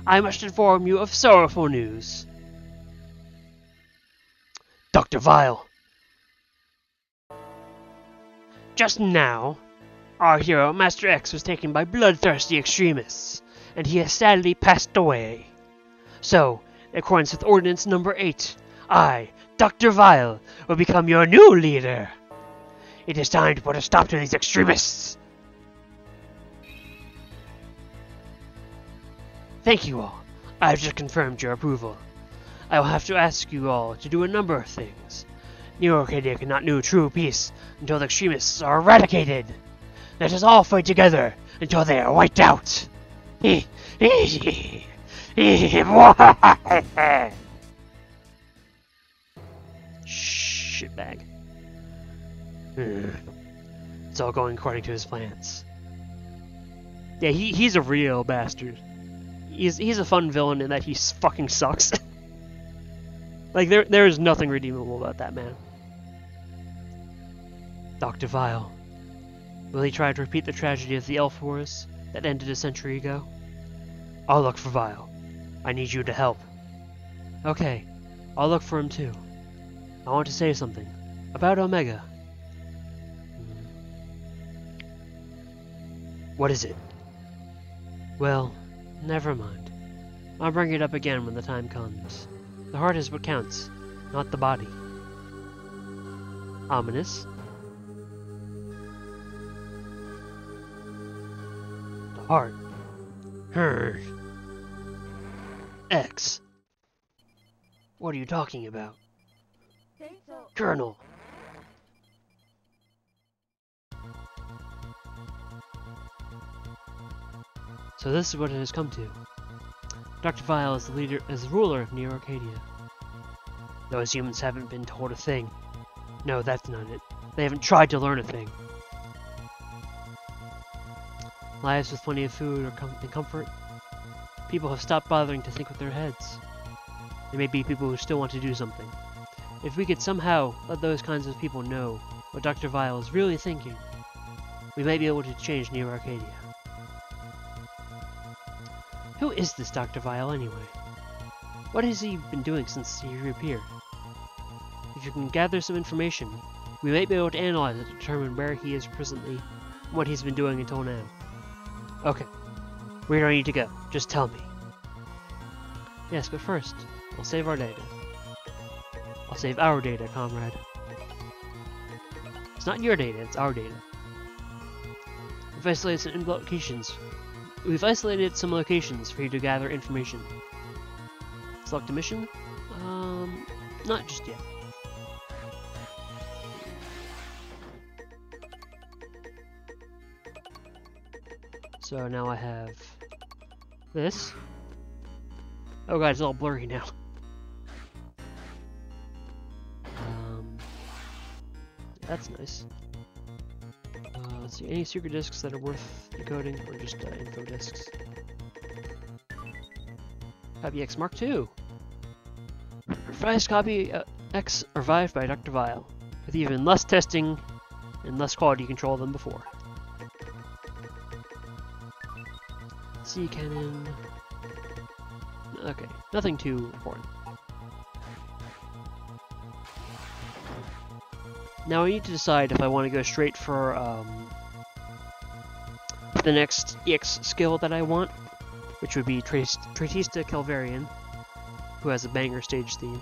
I must inform you of sorrowful news. Dr. Vile Just now, our hero, Master X, was taken by bloodthirsty extremists, and he has sadly passed away. So, in accordance with Ordinance Number 8, I, Dr. Vile, will become your new leader. It is time to put a stop to these extremists. Thank you all. I have just confirmed your approval. I will have to ask you all to do a number of things. Neo Arcadia cannot know true peace until the extremists are eradicated. Let us all fight together until they are wiped out. Shitbag. It's all going according to his plans. Yeah, he's a real bastard. He's a fun villain in that he fucking sucks. Like, there is nothing redeemable about that man. Dr. Vile. Will he try to repeat the tragedy of the Elf Wars that ended a century ago? I'll look for Vile. I need you to help. Okay, I'll look for him too. I want to say something. About Omega. What is it? Well, never mind. I'll bring it up again when the time comes. The heart is what counts, not the body. Ominous. The heart. Her. X. What are you talking about? Colonel. So this is what it has come to. Dr. Vile is the ruler of Neo Arcadia. Those humans haven't been told a thing. No, that's not it. They haven't tried to learn a thing. Lives with plenty of food and comfort. People have stopped bothering to think with their heads. There may be people who still want to do something. If we could somehow let those kinds of people know what Dr. Vile is really thinking, we might be able to change Neo Arcadia. Who is this Dr. Vile anyway? What has he been doing since he reappeared? If you can gather some information, we might be able to analyze it to determine where he is presently and what he's been doing until now. Okay, where do I need to go? Just tell me. Yes, but first, I'll save our data. I'll save our data, comrade. It's not your data, it's our data. We've isolated some locations for you to gather information. Select a mission? Not just yet. So now I have this. Oh god, it's all blurry now. That's nice. Let's see, any secret disks that are worth decoding, or just info disks? Copy X Mark II. Revised copy X revived by Dr. Vile, with even less testing and less quality control than before. C cannon. Okay, nothing too important. Now I need to decide if I want to go straight for the next EX skill that I want, which would be Tratista Calvarian, who has a banger stage theme.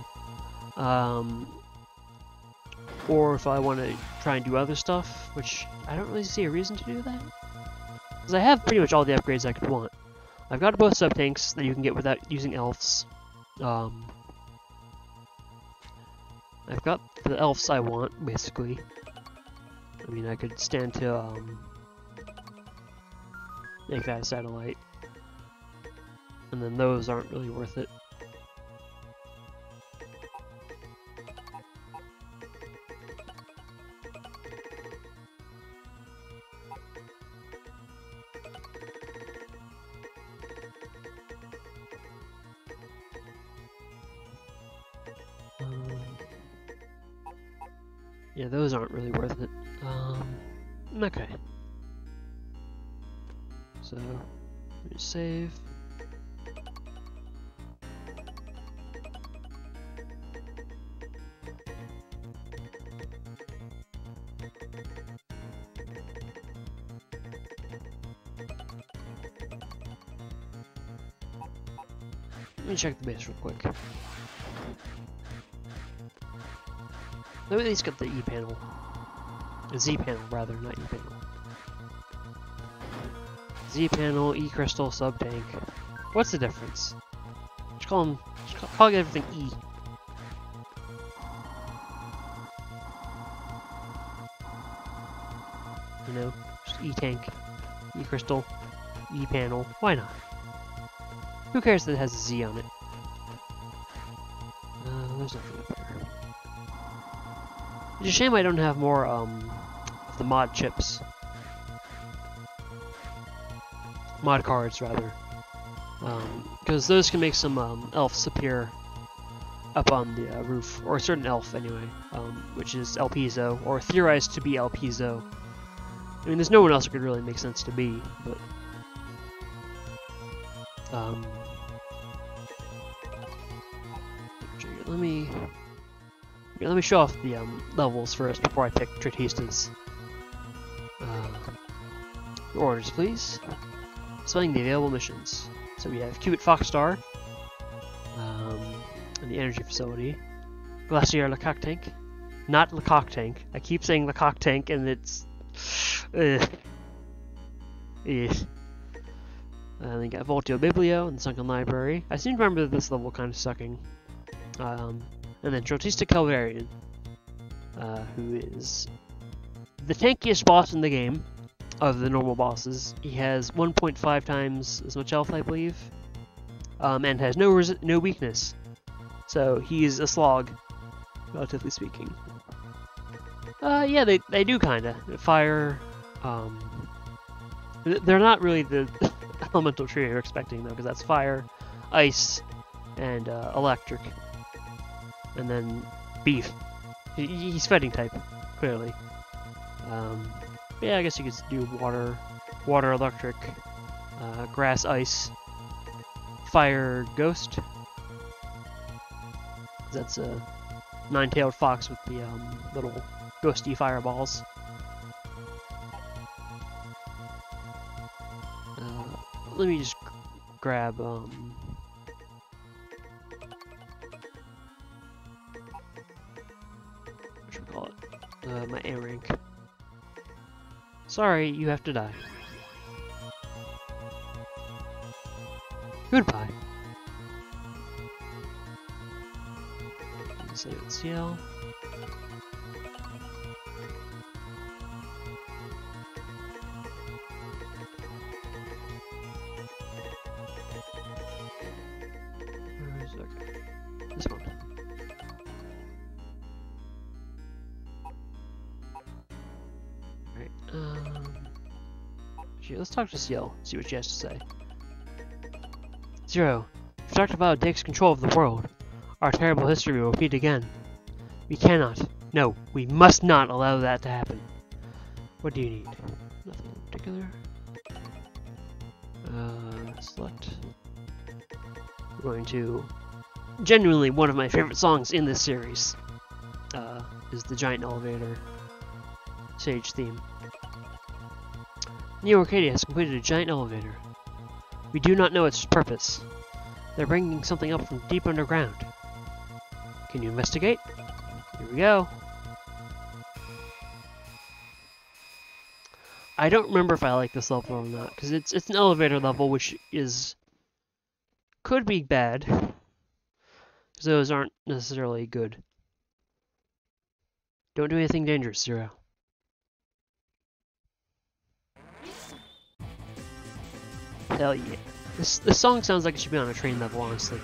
Or if I want to try and do other stuff, which I don't really see a reason to do that. Because I have pretty much all the upgrades I could want. I've got both sub-tanks that you can get without using elves. I've got the elves I want, basically. I mean, I could stand to make that a satellite. And then those aren't really worth it. Yeah, those aren't really worth it. Okay. So, let me save. Let me check the base real quick. Let me at least get the E panel. The Z panel, rather, not E panel. Z panel, E crystal, sub tank. What's the difference? Just call everything E. You know, just E tank, E crystal, E panel. Why not? Who cares that it has a Z on it? There's nothing up here. It's a shame I don't have more of the mod chips. Mod cards, rather. Because those can make some elves appear up on the roof, or a certain elf anyway, which is El Piso, or theorized to be El Piso. I mean, there's no one else it could really make sense to be, but let me show off the levels first before I pick Tratistas. Your orders, please. Displaying the available missions. So we have Cubit Foxstar, and the energy facility. Glacier Lecoq Tank. Not Lecoq Tank. I keep saying Lecoq Tank and it's... And then got Voltio Biblio and the Sunken Library. I seem to remember this level kind of sucking. And then Trotista Calvarian, who is the tankiest boss in the game of the normal bosses. He has 1.5 times as much health, I believe, and has no weakness. So he's a slog, relatively speaking. Yeah, they do kinda fire. They're not really the elemental tree you're expecting though, because that's fire, ice, and electric, and then beef. He's fighting type, clearly. Yeah, I guess you could do water, electric, grass, ice, fire, ghost. That's a nine-tailed fox with the little ghosty fireballs. Let me just grab what should we call it? My A rank. Sorry, you have to die. Goodbye. Save it CL. Okay. This one. Alright, actually, let's talk to Ciel, see what she has to say. Zero, if Dr. Vile takes control of the world, our terrible history will repeat again. We cannot, no, we must not allow that to happen. What do you need? Nothing in particular. Select. We're going to... Genuinely one of my favorite songs in this series is the Giant Elevator Sage theme. Neo Arcadia has completed a giant elevator. We do not know its purpose. They're bringing something up from deep underground. Can you investigate? Here we go. I don't remember if I like this level or not, because it's an elevator level, which could be bad. Because those aren't necessarily good. Don't do anything dangerous, Zero. Hell yeah. This song sounds like it should be on a train level, honestly.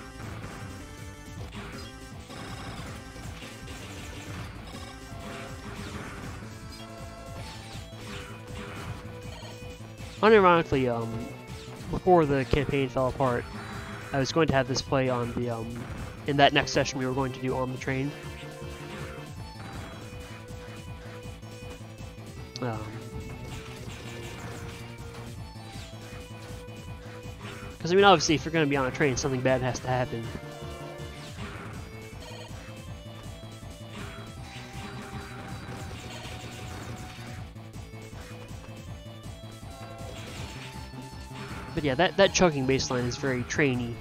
Unironically, before the campaign fell apart, I was going to have this play on the, in that next session we were going to do on the train. Because, I mean, obviously, if you're going to be on a train, something bad has to happen. But yeah, that chugging baseline is very trainy.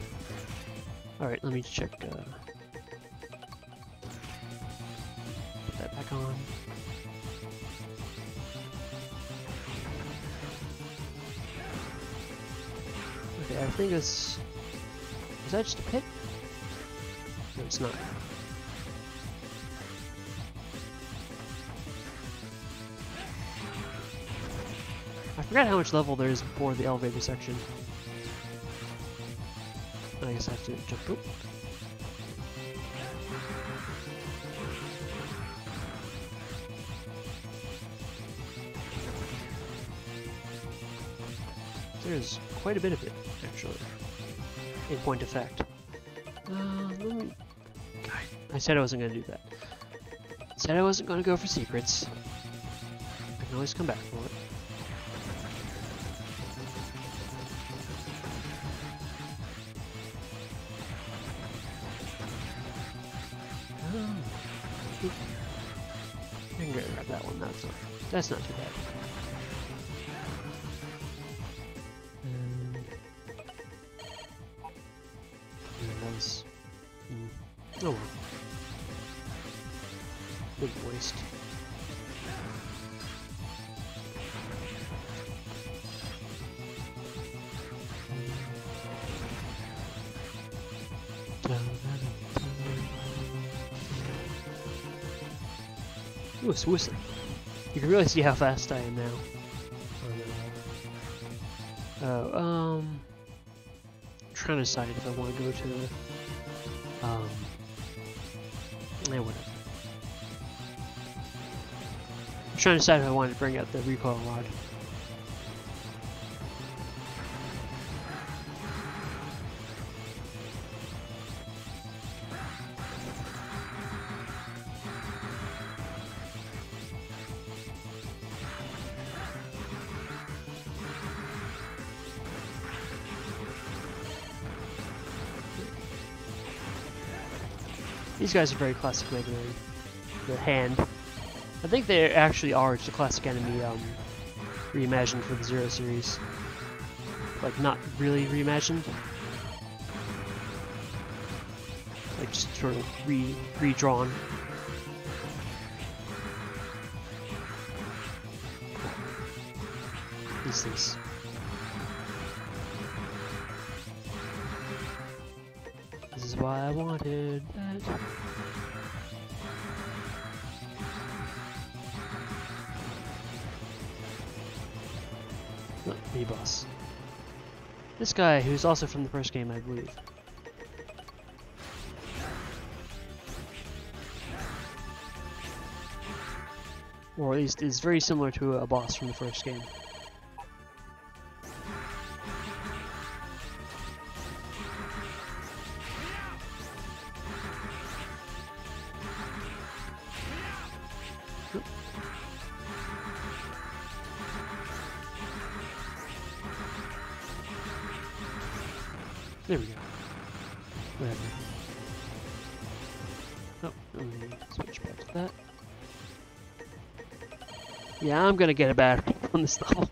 Alright, let me check, put that back on. Okay, I think it's... Is that just a pit? No, it's not. I forgot how much level there is before the elevator section. I guess I have to jump. Oh. There's quite a bit of it, actually. In point of fact. Let me... God, I said I wasn't going to do that. Said I wasn't going to go for secrets. I can always come back for it. I can grab that one. That's not too bad. That was... oh well. Big waste. Ooh, it's whistling. You can really see how fast I am now. I'm trying to decide if I want to go to whatever. I'm trying to decide if I want to bring out the recoil rod. These guys are very classic Mega Man. The hand. I think they actually are just a classic enemy reimagined for the Zero series. Like, not really reimagined. Like, just sort of redrawn. These things. This is why I wanted that. Oh, mini-boss. This guy, who's also from the first game, I believe. Or at least is very similar to a boss from the first game. There we go. Whatever. Oh, let me switch back to that. Yeah, I'm gonna get a battery on this level.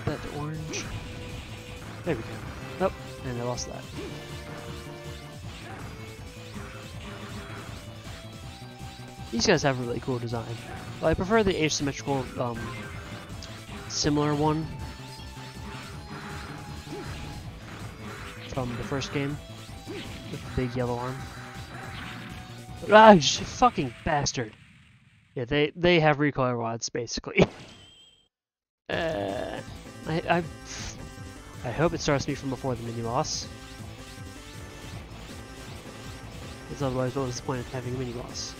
That to orange. There we go. Oh, and I lost that. These guys have a really cool design. Well, I prefer the asymmetrical, similar one from the first game with the big yellow arm. Ah, you fucking bastard! Yeah, they have recoil rods basically. I hope it starts me from before the mini boss. Because otherwise, what was the point of having a mini boss?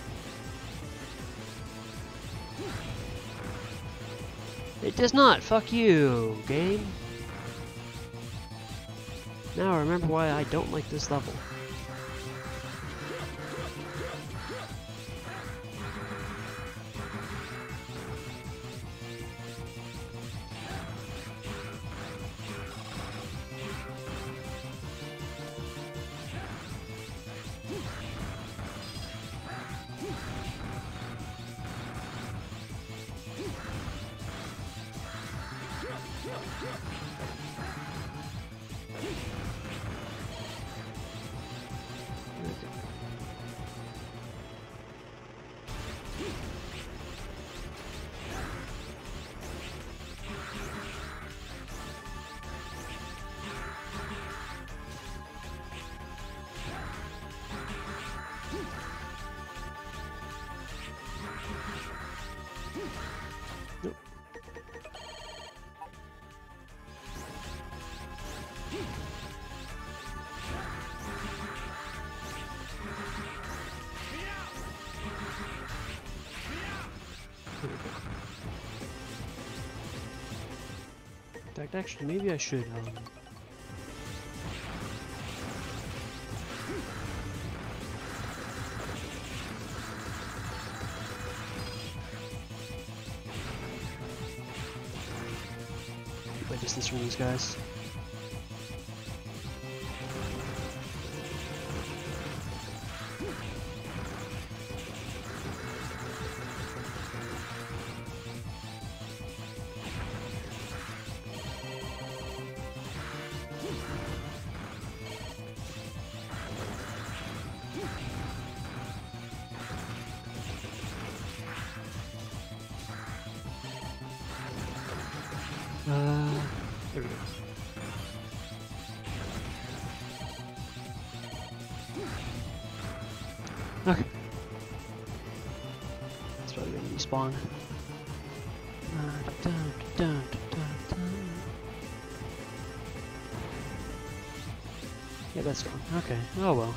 It does not. Fuck you, game. Now I remember why I don't like this level. Actually, maybe I should, keep my distance from these guys. There we go. Okay. That's probably gonna respawn. Yeah, that's gone. Okay. Oh well.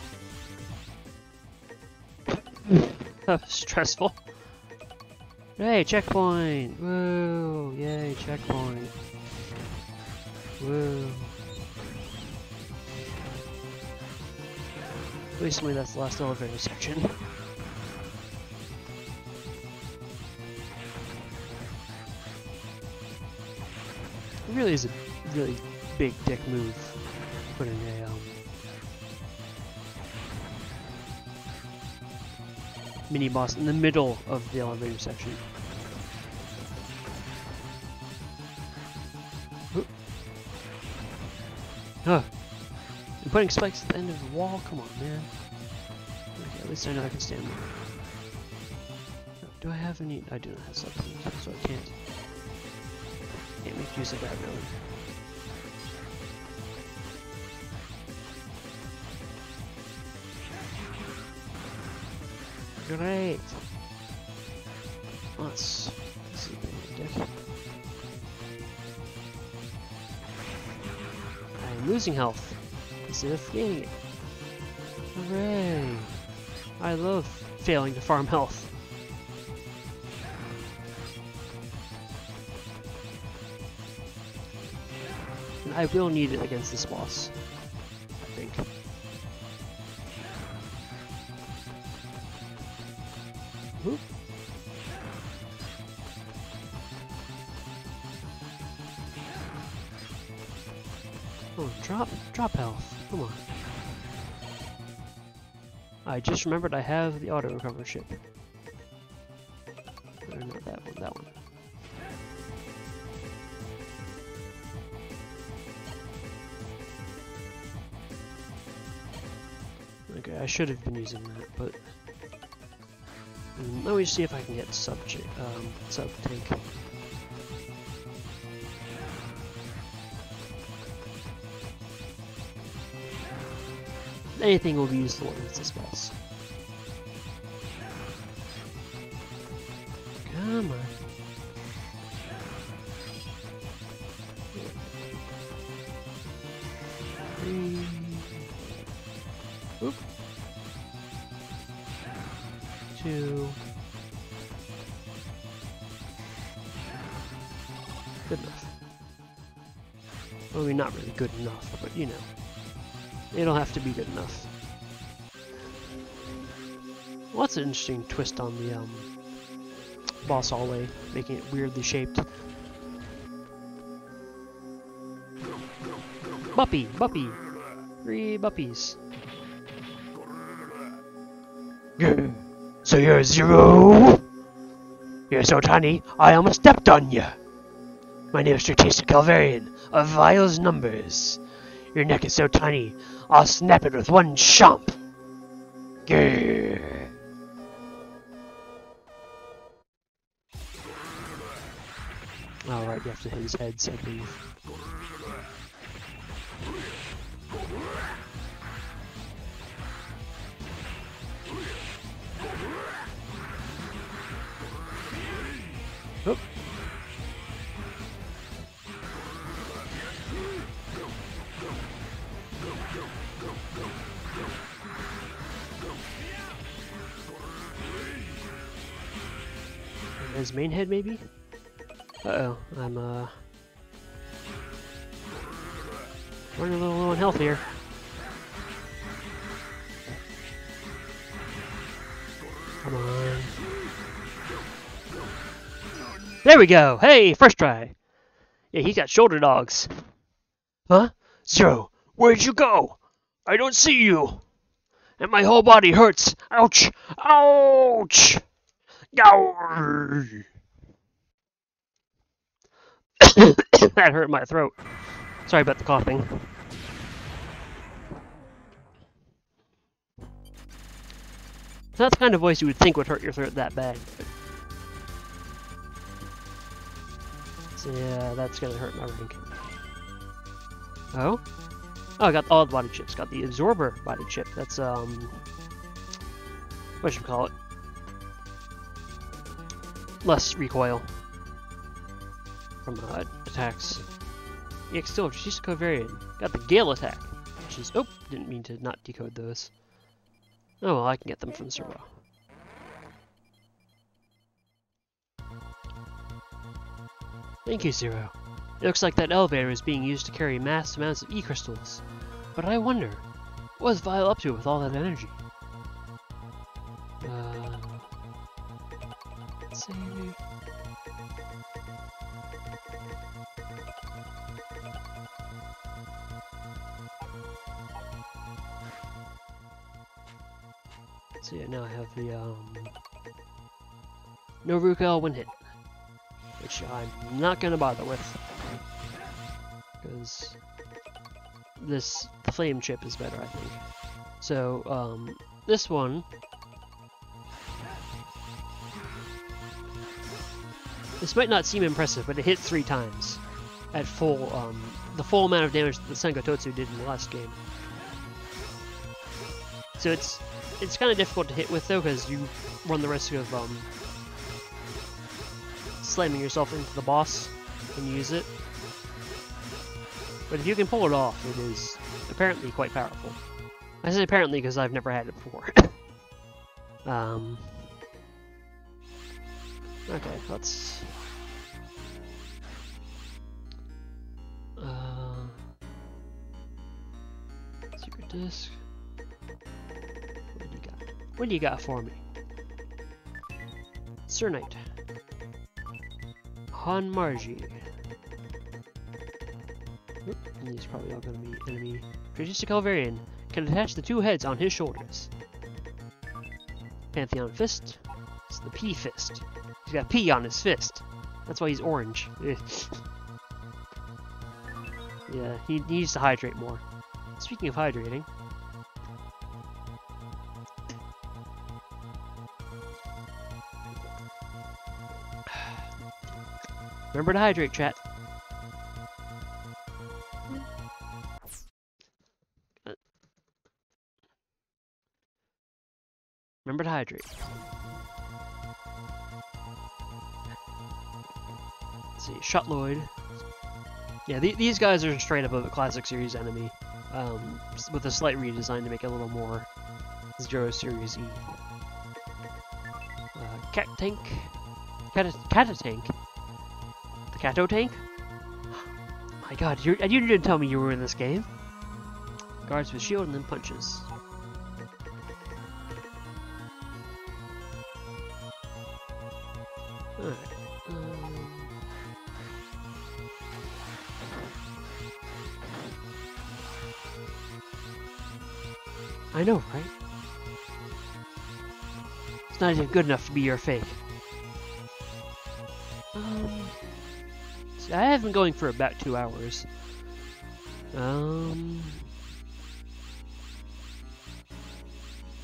That was stressful. Hey, checkpoint! Woo! Yay, checkpoint. Woo. Recently, that's the last elevator section. It really is a really big dick move, putting a mini boss in the middle of the elevator section. Huh. And putting spikes at the end of the wall? Come on, man. Okay, at least I know I can stand there. Do I have any? I do not have something, so I can't make use of that really. Great. Let's see dick. I'm losing health instead of gaining it. Hooray! I love failing to farm health. And I will need it against this boss, I think. Whoop. Oh, drop health. Come on. I just remembered I have the auto recover ship. Or not that one, that one. Okay, I should have been using that, but let me see if I can get sub tank. Anything will be useful against this boss. Come on. Oop. 2. Good enough. Well, I mean, not really good enough, but you know. It'll have to be good enough. Well, that's an interesting twist on the boss hallway, making it weirdly shaped. Buppy! 3 Buppies. So you're Zero? You're so tiny, I almost stepped on you. My name is Strategic Calvarian of Vile's Numbers. Your neck is so tiny, I'll snap it with one chomp. Grrr. Oh, right, you have to hit his head, so I believe. Oop. His main head, maybe? Uh-oh, I'm, running a little low on health here. Come on. There we go! Hey, first try! Yeah, he got shoulder dogs. Huh? Zero, where'd you go? I don't see you. And my whole body hurts. Ouch! Ouch! Yow! That hurt my throat. Sorry about the coughing. It's not the kind of voice you would think would hurt your throat that bad. So yeah, that's gonna hurt my rank. Oh? Oh, I got all the body chips. Got the absorber body chip. That's, what should we call it? Less recoil from attacks. EX still, she's a covariant. Got the Gale attack, which is, oh, didn't mean to not decode those. Oh well, I can get them from Zero. Thank you, Zero. It looks like that elevator is being used to carry mass amounts of E-crystals. But I wonder, what was Vile up to with all that energy? Let's see. So yeah, now I have the no Rukel when hit, which I'm not gonna bother with because the flame chip is better, I think. So this one, this might not seem impressive, but it hit 3 times at full the full amount of damage that the Senkototsu did in the last game. So it's kind of difficult to hit with though, because you run the risk of slamming yourself into the boss when you use it. But if you can pull it off, it is apparently quite powerful. I say apparently because I've never had it before. Okay, let's... Secret disc. What do you got for me? Sir Knight. Han Marji. And these are probably all going to be enemy. Strategic Calvarian can attach the 2 heads on his shoulders. Pantheon Fist. It's the P Fist. He's got P on his fist. That's why he's orange. Yeah, he needs to hydrate more. Speaking of hydrating. Remember to hydrate, chat. Remember to hydrate. Let's see, Shot Lloyd. Yeah, these guys are straight up a classic series enemy, with a slight redesign to make it a little more Zero Series E. Cat Tank. Cata Tank. The Kato Tank? My god, you didn't tell me you were in this game. Guards with shield and then punches. Alright. I know, right? It's not even good enough to be your fake. So I have been going for about 2 hours.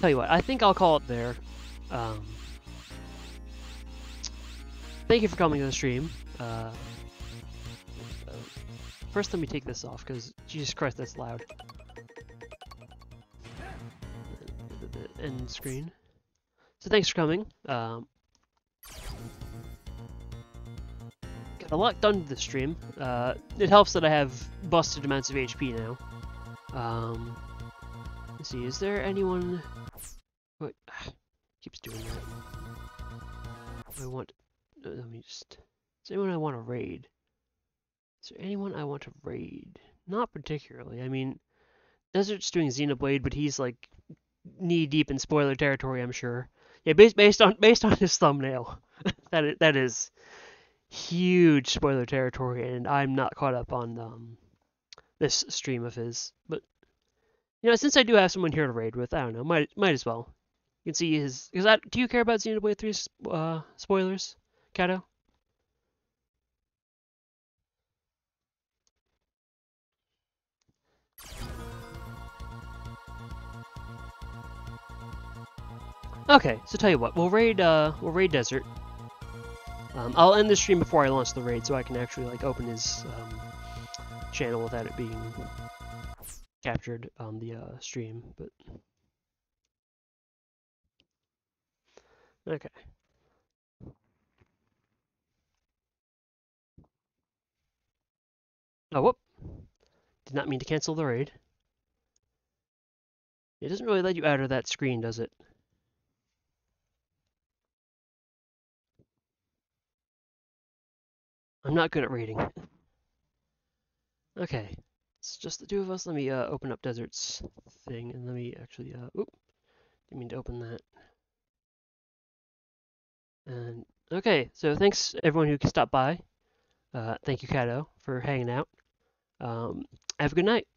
Tell you what, I think I'll call it there. Thank you for coming to the stream. First, let me take this off, because Jesus Christ, that's loud. The end screen. So thanks for coming. Got a lot done to the stream. It helps that I have busted amounts of HP now. Let's see, is there anyone... What? Keeps doing that. I want... Let me just... Is there anyone I want to raid? Is there anyone I want to raid? Not particularly. I mean, Desert's doing Xenoblade, but he's like knee-deep in spoiler territory, I'm sure. Yeah, based on his thumbnail. that is huge spoiler territory, and I'm not caught up on this stream of his. But you know, since I do have someone here to raid with, I don't know, might as well. You can see his. Do you care about Xenoblade 3 spoilers, Kato? Okay, so tell you what, we'll raid Desert. I'll end the stream before I launch the raid, so I can actually like open his channel without it being captured on the stream. But okay. Oh, whoop! Did not mean to cancel the raid. It doesn't really let you out of that screen, does it? I'm not good at raiding. Okay, it's just the two of us. Let me open up Desert's thing, and let me actually, oop, didn't mean to open that. And, okay, so thanks everyone who stopped by. Thank you, Kato, for hanging out. Have a good night.